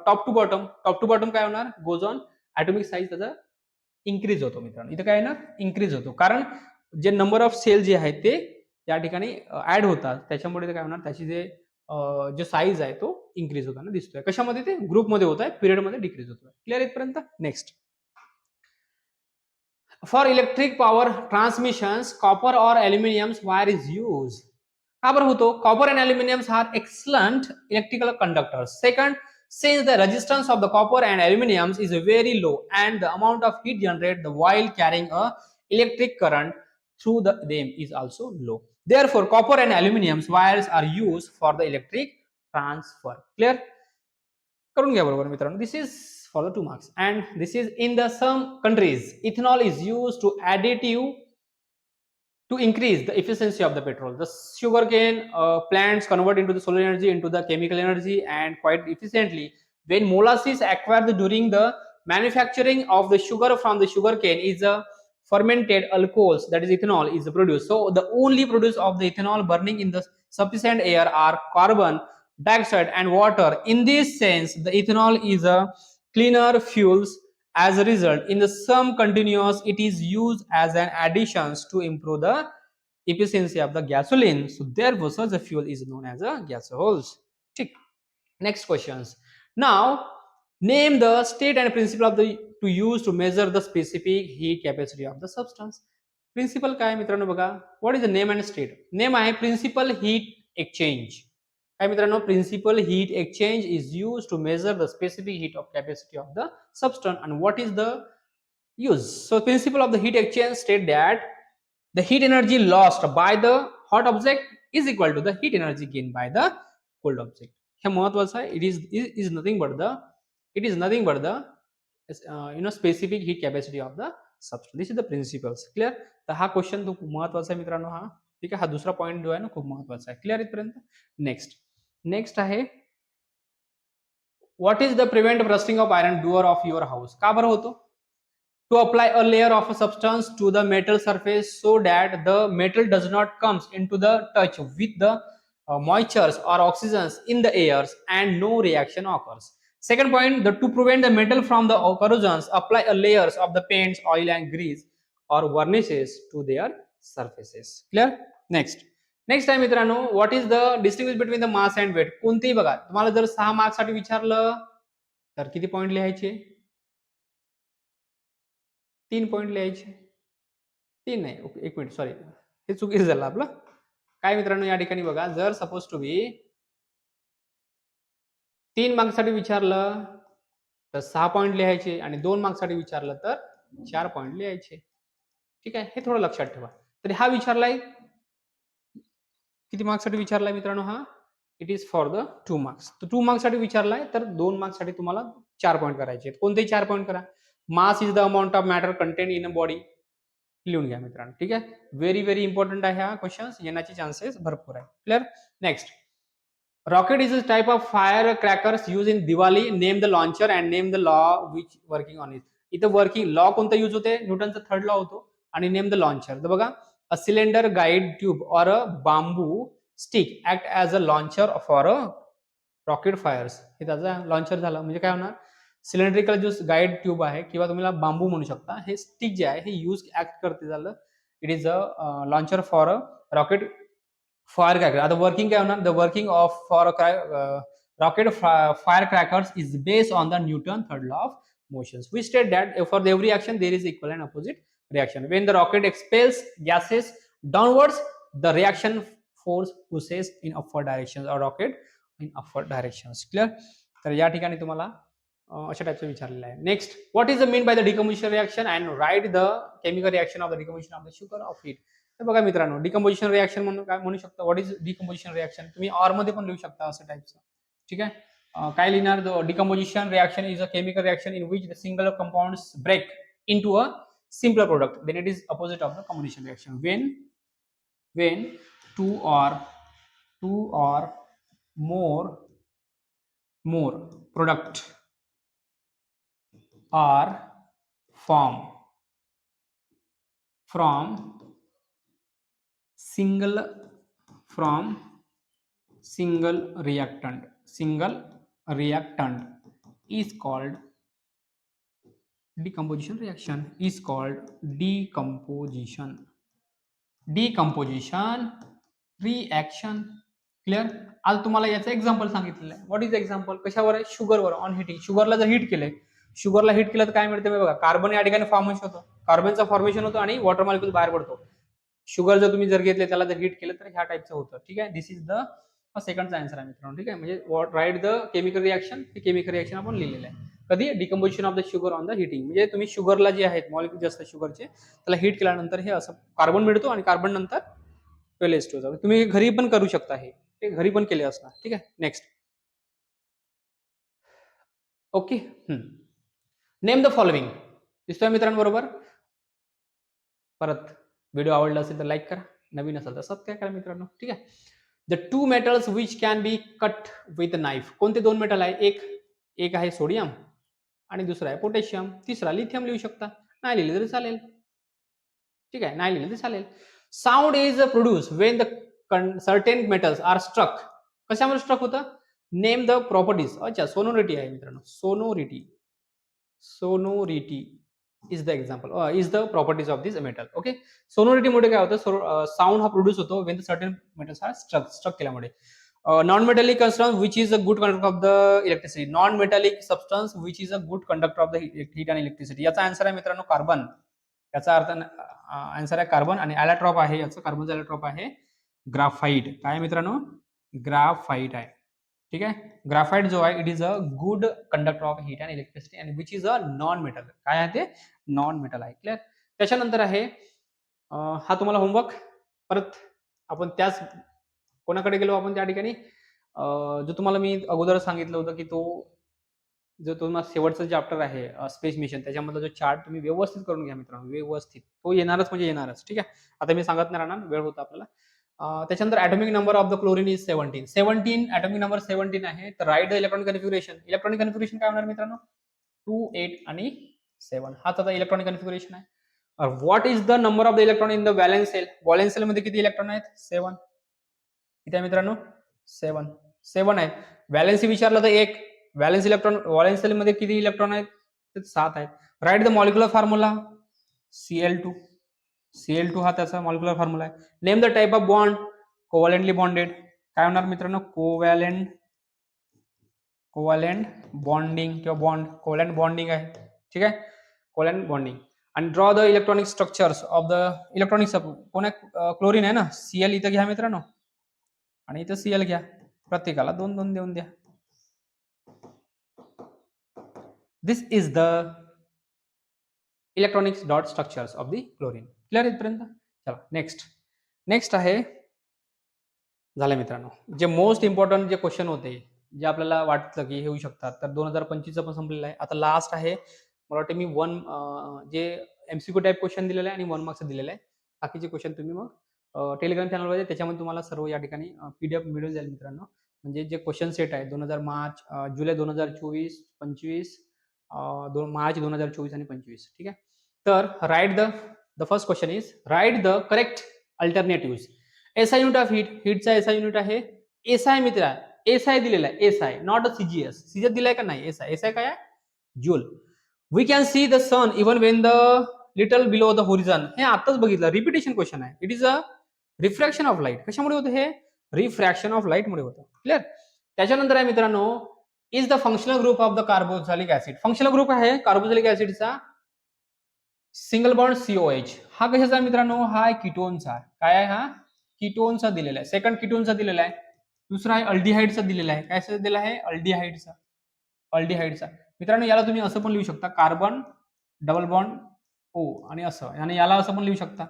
top to bottom काय होणार? गोज ऑन ॲटॉमिक साईज त्याचा इन्क्रीज होतो मित्रांनो. इथं काय ना इन्क्रीज होतो, कारण जे नंबर ऑफ सेल जे आहेत ते या ठिकाणी ऍड होतात. त्याच्यामुळे काय होणार? त्याची जे साईज आहे तो इन्क्रीज होताना दिसतोय. कशामध्ये? ते ग्रुपमध्ये होत आहे, पिरियडमध्ये डिक्रीज होतोय. क्लिअर इथपर्यंत? Next, for electric power transmissions copper और अल्युमिनियम्स वायर इज यूज. का बरं होतो? Copper and aluminiums are excellent electrical conductors. Second, since the resistance of the copper and aluminiums is very low and the amount of heat generated while carrying a electric current through them is also low. Therefore, copper and aluminiums wires are used for the electric transfer. Clear? करून घ्या बरोबर मित्रांनो. This is for the 2 marks, and this is in the some countries ethanol is used to additive to increase the efficiency of the petrol. The sugarcane plants convert into the solar energy into the chemical energy and quite efficiently. When molasses acquired during the manufacturing of the sugar from the sugarcane is a fermented alcohols, that is ethanol is produced. So the only produce of the ethanol burning in the sufficient air are carbon dioxide and water. In this sense, the ethanol is a cleaner fuels. As a result, in the some continuous, it is used as an addition to improve the efficiency of the gasoline. So therefore, such a fuel is known as a gasohols. Next questions. Now, name the state and principle of the to use to measure the specific heat capacity of the substance. Principle काय मित्रांनो बघा. What is the name and state? Name आहे principal heat exchange. काय मित्रांनो? Principle heat exchange is use to measure the specific heat of capacity of the substance. and what is the use? So principle of the heat exchange state that the heat energy lost by the hot object is equal to the heat energy gained by the cold object. हे महत्वाचं आहे. It is nothing but the specific heat capacity of the substance. This is the principles. Clear? तर हा question खूप महत्वाचा आहे मित्रांनो. हा ठीक आहे, हा दुसरा पॉईंट जो आहे ना खूप महत्वाचा आहे. क्लिअर इथपर्यंत? नेक्स्ट आहे what is the prevent rusting of iron door of your house. का बरं होतो? To apply a layer of a substance to the metal surface so that the metal does not comes into the touch with the moistures or oxygens in the airs and no reaction occurs. Second point, to prevent the metal from the corrosions, apply a layers of the paints, oil and grease or varnishes to their surfaces. Clear? Next, next आहे मित्रांनो, what is the distinguish between the mass and weight. कोणतेही बघा, तुम्हाला जर 6 marks साठी विचारलं तर किती पॉईंट लिहायचे? 3 पॉईंट लिहायचे. 3 नाही, ओके, 1 मिनिट, सॉरी, हे चुकीचं झालं आपलं. काय मित्रांनो, या ठिकाणी बघा, जर सपोज टू बी 3 मार्क्स साठी विचारलं तर 6 पॉईंट लिहायचे आणि 2 मार्क्स साठी विचारलं तर 4 पॉईंट लिहायचे. ठीक आहे, हे थोडं लक्षात ठेवा. तर हा विचारलाय किती मार्क्स साठी विचारलाय मित्रांनो? हा it is for the 2 marks. तर 2 मार्क्स साठी विचारलाय तर 2 मार्क्स साठी तुम्हाला 4 पॉईंट करायचे. कोणतेही 4 पॉईंट करा. Mass is the amount of matter contain in a body. लिहून घ्या मित्रांनो. ठीक आहे, व्हेरी व्हेरी इम्पॉर्टंट आहे हा क्वेश्चन, येण्याचे चान्सेस भरपूर आहे. Clear. Next, rocket is a type of fire crackers use in Diwali. Name the launcher and name the law which working on it. इथं वर्किंग लॉ कोणता यूज होते? न्यूटनचा थर्ड लॉ होतो. आणि नेम द लॉन्चर, तर बघा, a cylinder guide tube or a bamboo stick act as a launcher for a rocket fires. हे त्याचा launcher झालं. म्हणजे काय होणार? सिलेंड्रिकल जो गाइड ट्यूब आहे किंवा तुम्ही बांबू म्हणू शकता, हे स्टिक जे आहे हे यूज ऍक्ट करते झालं. It is a launcher for a rocket fire cracker. आता वर्किंग काय होणार? The working of for rocket fire crackers is based on the Newton third law of motion. We state that for the every action there is equal and opposite reaction. When the rocket expels gases downwards, the reaction force pushes in upward directions or rocket in upward directions. Clear. तर या ठिकाणी तुम्हाला अशा टाइपचं विचारलेलं आहे. Next, what is the mean by the decomposition reaction and write the chemical reaction of the decomposition of the sugar of it. तर बघा मित्रांनो, डिकम्पोजिशन रिएक्शन म्हणून काय म्हणू शकता? What is decomposition reaction? तुम्ही ऑर मध्ये पण लिहू शकता असं टाइपचं. ठीक आहे. काय लिहिणार? The decomposition reaction is a chemical reaction in which the single compounds break into a simpler product, then it is opposite of the combination reaction. When two or more product are formed from single reactant is called decomposition reaction. Decomposition reaction. Clear. आज तुम्हाला याचं example सांगितलेलं आहे. What is example? कशावर आहे? शुगरवर. On heating. शुगरला जर hit केलंय, शुगरला hit केलं तर काय मिळते बघा? कार्बन या ठिकाणी फॉर्मेशन होतं, कार्बनचं फॉर्मेशन होतं आणि वॉटर मॉलिक्यूल बाहेर पडतो. शुगर जर तुम्ही जर घेतले, त्याला जर हिट केलं तर ह्या टाइपचं होतं. ठीक आहे. दिस इज द सेकंडचा आन्सर आहे मित्रांनो. ठीक आहे, म्हणजे राईट द केमिकल रिएक्शन. हे केमिकल रिएक्शन आपण लिहिलेलं आहे. कधी? Decomposition of the sugar on the heating. म्हणजे तुम्ही शुगरला जे आहेत मॉलिक्यूल जे असतात शुगरचे, त्याला हिट केल्यानंतर हे असं कार्बन मिळतो आणि कार्बन नंतर वेलेस्ट होतं. तुम्ही घरी पण करू शकता, हे घरी पण केले असणार. ठीक आहे. Next, okay. Name the following. दिसतोय मित्रांनो बरोबर? परत व्हिडिओ आवडला असेल तर लाईक करा, नवीन असेल तर सबस्क्राईब करा मित्रांनो. ठीक आहे. The two metals which can be cut with knife. कोणते दोन मेटल आहे? एक आहे सोडियम आणि दुसरा आहे पोटॅशियम. तिसरा लिथियम लिहू शकता. नाही लिहिले तरी चालेल. ठीक आहे, नाही लिहिले तरी चालेल. Sound is produce when the certain metals are struck. कशामुळे स्ट्रक होतं? Name the properties. अच्छा, सोनोरिटी आहे मित्रांनो. Sonority is the example, is the properties of this metal. Okay. सोनोरिटीमुळे काय होतं? साऊंड हा प्रोड्यूस होतो when the certain metals are struck केल्यामुळे. Non metallic substance which is a good conductor of the electricity. Non metallic substance which is a good conductor of the heat and electricity. याचा answer आहे मित्रांनो carbon. याचा अर्थ answer आहे carbon. आणि ॲलॅट्रॉप आहे, याचं कार्बनचा ॲलॅट्रॉप आहे ग्राफाईट. काय मित्रांनो? ग्राफाईट आहे. ठीक आहे. ग्राफाईट जो आहे it is a good conductor of heat and electricity and which is a non metal. काय आहे ते? नॉन मेटल आहे. क्लिअर. त्याच्यानंतर आहे हा तुम्हाला होमवर्क. परत आपण त्याच कोणाकडे गेलो आपण त्या ठिकाणी, जो तुम्हाला मी अगोदर सांगितलं होतं की तो जो तुम्हाला शेवटचं चॅप्टर आहे स्पेस मिशन, त्याच्यामधला जो चार्ट तुम्ही व्यवस्थित करून घ्या मित्रांनो, व्यवस्थित. तो येणारच म्हणजे येणारच. ठीक आहे. आता मी सांगत नाही राहणार, वेळ होता आपल्याला. त्याच्यानंतर atomic number of the chlorine is 17. Atomic number 17 आहे. तर right the electronic configuration. Electronic configuration काय होणार मित्रांनो? 2, 8 आणि 7. हाच आता इलेक्ट्रॉनिक कन्फिगरेशन आहे. What is the number of the electron in the valence shell. Valence shell मध्ये किती इलेक्ट्रॉन आहेत? 7. किती आहे मित्रांनो? 7 आहेत. व्हॅलेन्सी विचारलं तर 1. व्हॅलेन्स इलेक्ट्रॉन व्हॅलेन्स सेल मध्ये किती इलेक्ट्रॉन आहेत? 7 आहेत. Right the molecular formula. Cl2 हा त्याचा मॉलिक्युलर फॉर्म्युला आहे. Name the type of bond. Covalently bonded. काय होणार मित्रांनो? कोव्हॅलेंट बॉन्डिंग किंवा बॉन्ड, कोव्हॅलेंट बॉन्डिंग आहे. ठीक आहे, कोव्हॅलेंट बॉन्डिंग. आणि draw the electronic structures of the electronic कोण आहे? क्लोरीन आहे ना. Cl इथं घ्या मित्रांनो आणि इथं Cl घ्या. प्रत्येकाला 2-2 देऊन द्या. This is the electronics dot structures of the chlorine. Clear इथपर्यंत? चला नेक्स्ट आहे. झालं मित्रांनो, जे मोस्ट इम्पॉर्टंट जे क्वेश्चन होते, जे आपल्याला वाटतं की हे येऊ शकतात, तर 2025 पण संपलेलं आहे. आता लास्ट आहे. मला वाटतं मी जे MCQ टाईप क्वेश्चन दिलेलं आहे आणि 1 मार्क्स दिलेलं आहे. बाकीचे क्वेश्चन तुम्ही मग टेलिग्राम चॅनलवर त्याच्यामध्ये तुम्हाला सर्व या ठिकाणी PDF मिळून जाईल मित्रांनो. म्हणजे जे क्वेश्चन सेट आहे जुलै 2024, 25, मार्च 2024 आणि 25. ठीक आहे. तर right the first question is write the correct alternative. SI unit of हीटचा SI युनिट आहे. SI मित्र SI दिलेला आहे. SI not CGS. CGS दिलाय का नाही? SI काय आहे? Joule. We can see the sun even when the little below the horizon. हे आताच बघितलं, रिपिटेशन क्वेश्चन आहे. It is a refraction of light. कशामुळे होतं हे? रिफ्रॅक्शन ऑफ लाईट मुळे होतं. क्लिअर? त्याच्यानंतर आहे मित्रांनो, is the functional group of the carboxylic acid. Functional group आहे कार्बोक्सिलिक ऍसिडचा सिंगल बॉन्ड COH. हा कशाचा आहे मित्रांनो? हा आहे कीटोनचा. काय आहे हा? कीटोनचा दिलेला आहे. सेकंड कीटोनचा दिलेला आहे. दुसरा आहे अल्डिहाइडचा दिलेला आहे. काय दिलेला आहे? अल्डिहाइडचा. मित्रांनो याला तुम्ही असं पण लिहू शकता, कार्बन डबल बॉन्ड O आणि असं, आणि याला असं पण लिहू शकता,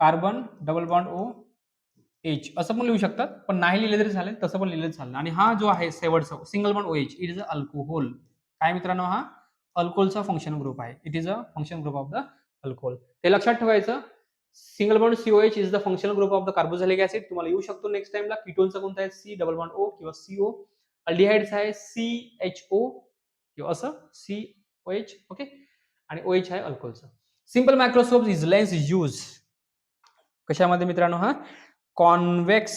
कार्बन डबल बॉन्ड OH असं पण लिहू शकतात. पण नाही लिहिले तरी चालेल, तसं पण लिहिलं चालेल. आणि हा जो आहे शेवटचा single bond OH, it is a alcohol. काय मित्रांनो? हा अल्कोहोलचा फंक्शन ग्रुप आहे. It is a function group of the alcohol. ते लक्षात ठेवायचं. Single bond COH is the functional group of the carboxylic acid. तुम्हाला येऊ शकतो नेक्स्ट टाइमला. कीटोनचा कोणता आहे? C डबल बॉन्ड O किंवा CO. अल्डिहाइडचा आहे CHO किंवा असं COH. ओके. आणि OH आहे अल्कोहोलचा. Simple microscope is lens use कशामध्ये मित्रांनो? हा convex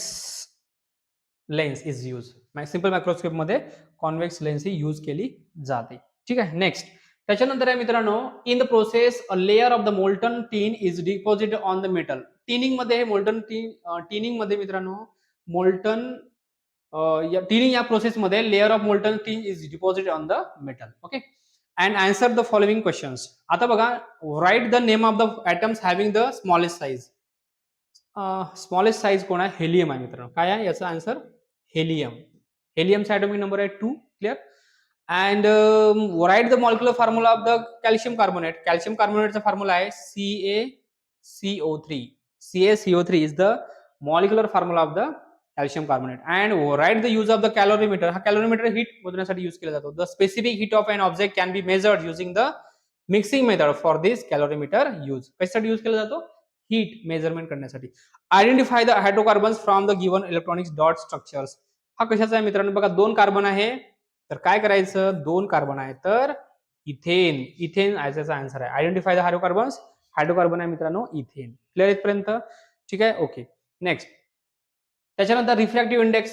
lens is use. Simple microscope मध्ये कॉन्व्हेक्स लेन्स ही यूज केली जाते. ठीक आहे. नेक्स्ट त्याच्यानंतर आहे मित्रांनो, in the process a layer of the molten tin is deposit on the metal. Tinning मध्ये टिनिंग मध्ये मित्रांनो, मोल्टन टिनिंग या प्रोसेस मध्ये layer of molten tin is deposit on the metal. Okay. And answer the following questions. आता बघा, right the name of the atoms having the smallest size. Smallest size कोण आहे? Helium आहे मित्रांनो. काय आहे याचा आन्सर? हेलियम. हेलियमचा ॲटॉमिक नंबर आहे 2. Clear? And write the molecular formula of the calcium carbonate. Calcium कार्बोनेटचा फॉर्म्युला आहे CaCO3. CaCO3 is the molecular formula of the calcium carbonate. And write the use of the calorimeter. हा calorimeter heat मोजण्यासाठी use केला जातो. The specific heat of an object can be measured using the mixing method. For this calorimeter use. कशासाठी use केला जातो? Heat measurement करण्यासाठी. Identify the hydrocarbons from the given electronics dot structures. हा कशाचा आहे मित्रांनो? बघा, 2 कार्बन आहे, तर काय करायचं? 2 कार्बन आहे तर इथेन. इथेन याचा आन्सर आहे. Identify the hydrocarbons. हायड्रोकार्बन आहे मित्रांनो इथेन. क्लिअर इथपर्यंत? ठीक आहे. ओके. नेक्स्ट त्याच्यानंतर रिफ्रॅक्टिव्ह इंडेक्स.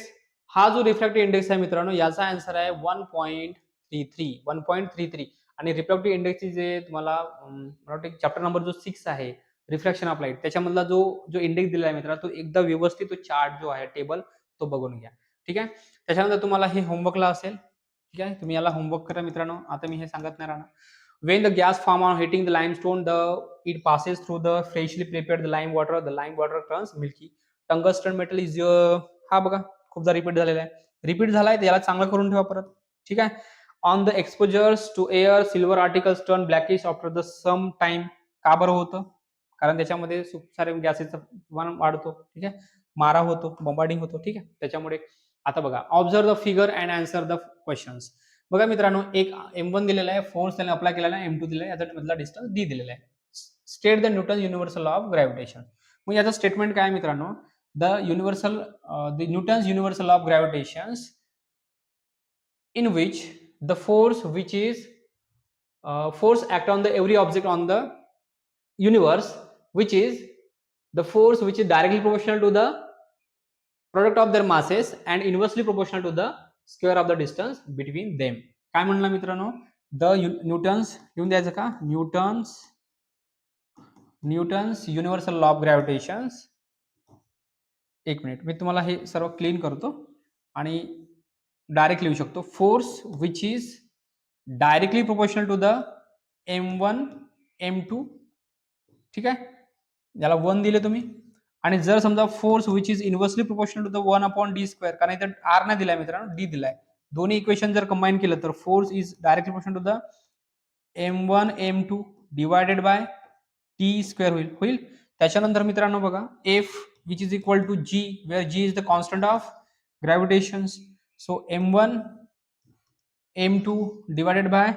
हा जो रिफ्रॅक्टिव्ह इंडेक्स आहे मित्रांनो, याचा आन्सर आहे 1.33. 1.33. आणि रिफ्रॅक्टिव्ह इंडेक्सची जे तुम्हाला चॅप्टर नंबर जो 6 आहे, रिफ्लेक्शन ऑफ लाईट, त्याच्यामधला जो इंडेक्स दिला आहे मित्रांनो, तो एकदा व्यवस्थित तो चार्ट जो आहे टेबल तो बघून घ्या. ठीक आहे. त्याच्यानंतर तुम्हाला हे होमवर्कला असेल. ठीक आहे. तुम्ही याला होमवर्क करा मित्रांनो. आता मी हे सांगत नाही राहणार. When the gas form on heating the limestone, it passes through the freshly prepared lime water. The lime water turns milky. Tungsten metal is हा बघा खूपदा रिपीट झालेला आहे. रिपीट झालाय त्याला चांगलं करून ठेवा परत. ठीक आहे. On the exposures to air silver articles turn blackish after the some time. का बरं होतं? कारण त्याच्यामध्ये खूप सारे गॅसेसचं प्रमाण वाढतो. ठीक आहे. मारा होतो, बॉम्बार्डिंग होतो. ठीक आहे. त्याच्यामुळे आता बघा, observe the figure and answer the questions. बघा मित्रांनो, एक M1 दिलेला आहे, फोर्स त्याने अप्लाय केलेला आहे, M2 दिलेला आहे, याचा मधला डिस्टन्स D दिलेला आहे. State the Newton universal law of gravitation. मग याचं स्टेटमेंट काय मित्रांनो? The Newton's universal law of gravitation in which the force which is force act on the every object on the universe, which is the force which is directly proportional to the product of their masses and inversely proportional to the square of the distance between them. काय म्हणलं मित्रांनो? The Newton's लिहून द्यायचं का? Newton's universal law of gravitation एक minute मी तुम्हाला हे सर्व क्लीन करतो आणि डायरेक्ट लिहू शकतो. Force which is directly proportional to the M1 M2, ठीक आहे, याला 1 दिले तुम्ही. आणि जर समजा force which is inversely proportional to the 1/d², कारण इथे आर नाही दिलाय मित्रांनो, डी दिलाय. दोन्ही इक्वेशन जर कंबाईन केलं तर force is directly proportional to the M1 M2 divided by t² होईल. त्याच्यानंतर मित्रांनो बघा, F which is equal to G, where G is the constant of gravitation. So M1 M2 divided by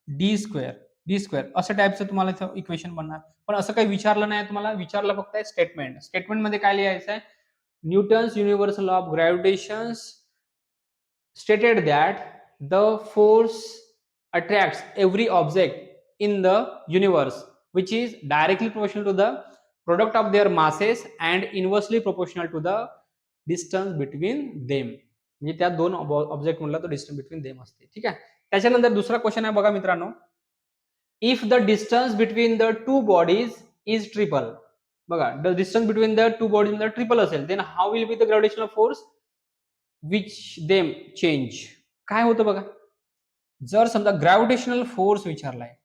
d² असं टाईपचं तुम्हाला इथं इक्वेशन बनणार. पण असं काही विचारलं नाही तुम्हाला, विचारलं फक्त आहे स्टेटमेंट. स्टेटमेंटमध्ये काय लिहायचं आहे, Newton's universal of gravitation stated that the force attracts every object in the universe which is directly proportional to the product of their masses and inversely proportional to the distance between them. म्हणजे त्या दोन object म्हणला तो distance between them असते. ठीक आहे. त्याच्यानंतर दुसरा क्वेश्चन आहे बघा मित्रांनो, if the distance between the two bodies is triple. बघा, the distance between the two bodies मध्ये ट्रिपल असेल, then how will be the gravitational force which them change. काय होतं बघा, जर समजा ग्रॅव्हिटेशनल फोर्स विचारलाय,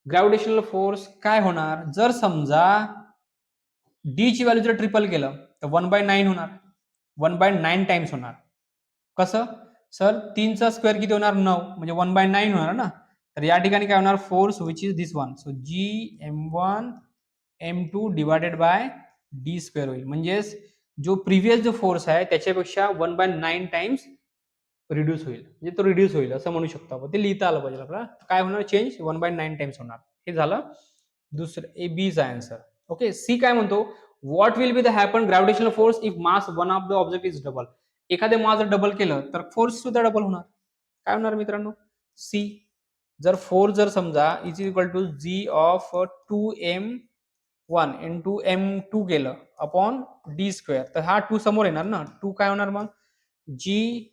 ग्रॅव्हिटेशनल फोर्स काय होणार, जर समजा डी ची व्हॅल्यू जर ट्रिपल केलं तर 1/9 होणार, 1/9 टाइम्स होणार. कसं सर, 3चा स्क्वेअर किती होणार, 9, म्हणजे 1/9 होणार ना. तर या ठिकाणी काय होणार, force which is this one, so G M1 M2 divided by d² होईल. म्हणजेच जो प्रिव्हियस जो फोर्स आहे त्याच्यापेक्षा 1/9 टाइम्स रिड्यूस होईल, म्हणजे तो रिड्यूस होईल असं म्हणू शकतो आपण. ते लिहिता आलं पाहिजे आपल्याला. काय होणार, चेंज 1/9 टाइम्स होणार. हे झालं दुसरं, ए बीचा आन्सर. ओके. सी काय म्हणतो, what will be the happen gravitational force if mass one of the object is double. एखाद्या मास जर डबल केलं तर फोर्स सुद्धा डबल होणार. काय होणार मित्रांनो, सी. जर फोर्स जर समजा is equal to G of 2m1 into m2 केलं अपॉन d², तर हा 2 समोर येणार ना, 2 काय होणार मग, जी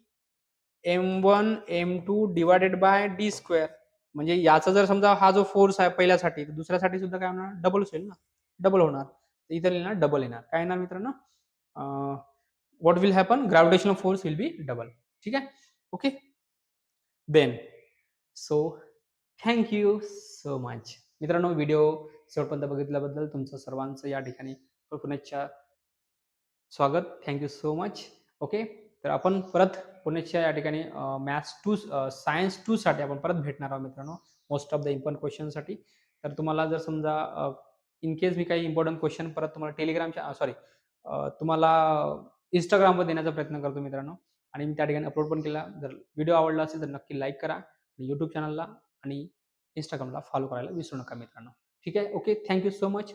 M1 M2 divided by d². म्हणजे याचा जर समजा हा जो फोर्स आहे पहिल्यासाठी, तर दुसऱ्यासाठी सुद्धा काय होणार, डबल होईल ना, डबल होणार. इथं लिहिणार डबल येणार. काय येणार मित्रांनो, what will happen, gravitational force will be double. ठीक आहे. Okay. Then so thank you so much मित्रांनो, व्हिडिओ शेवटपर्यंत बघितल्याबद्दल तुमचं सर्वांचं या ठिकाणी पुनश्च स्वागत. Thank you so much. ओके. तर आपण परत पुण्याच्या या ठिकाणी मॅथ्स 2 सायन्स 2 साठी आपण परत भेटणार आहोत मित्रांनो, मोस्ट ऑफ द इम्पॉर्टंट क्वेश्चनसाठी. तर तुम्हाला जर समजा इन केस मी काही इम्पॉर्टंट क्वेश्चन परत तुम्हाला टेलिग्रामच्या तुम्हाला इंस्टाग्रामवर देण्याचा प्रयत्न करतो मित्रांनो, आणि मी त्या ठिकाणी अपलोड पण केला. जर व्हिडिओ आवडला असेल तर नक्की लाईक करा, आणि यूट्यूब चॅनलला आणि इंस्टाग्रामला फॉलो करायला विसरू नका मित्रांनो. ठीक आहे. ओके. Thank you so much.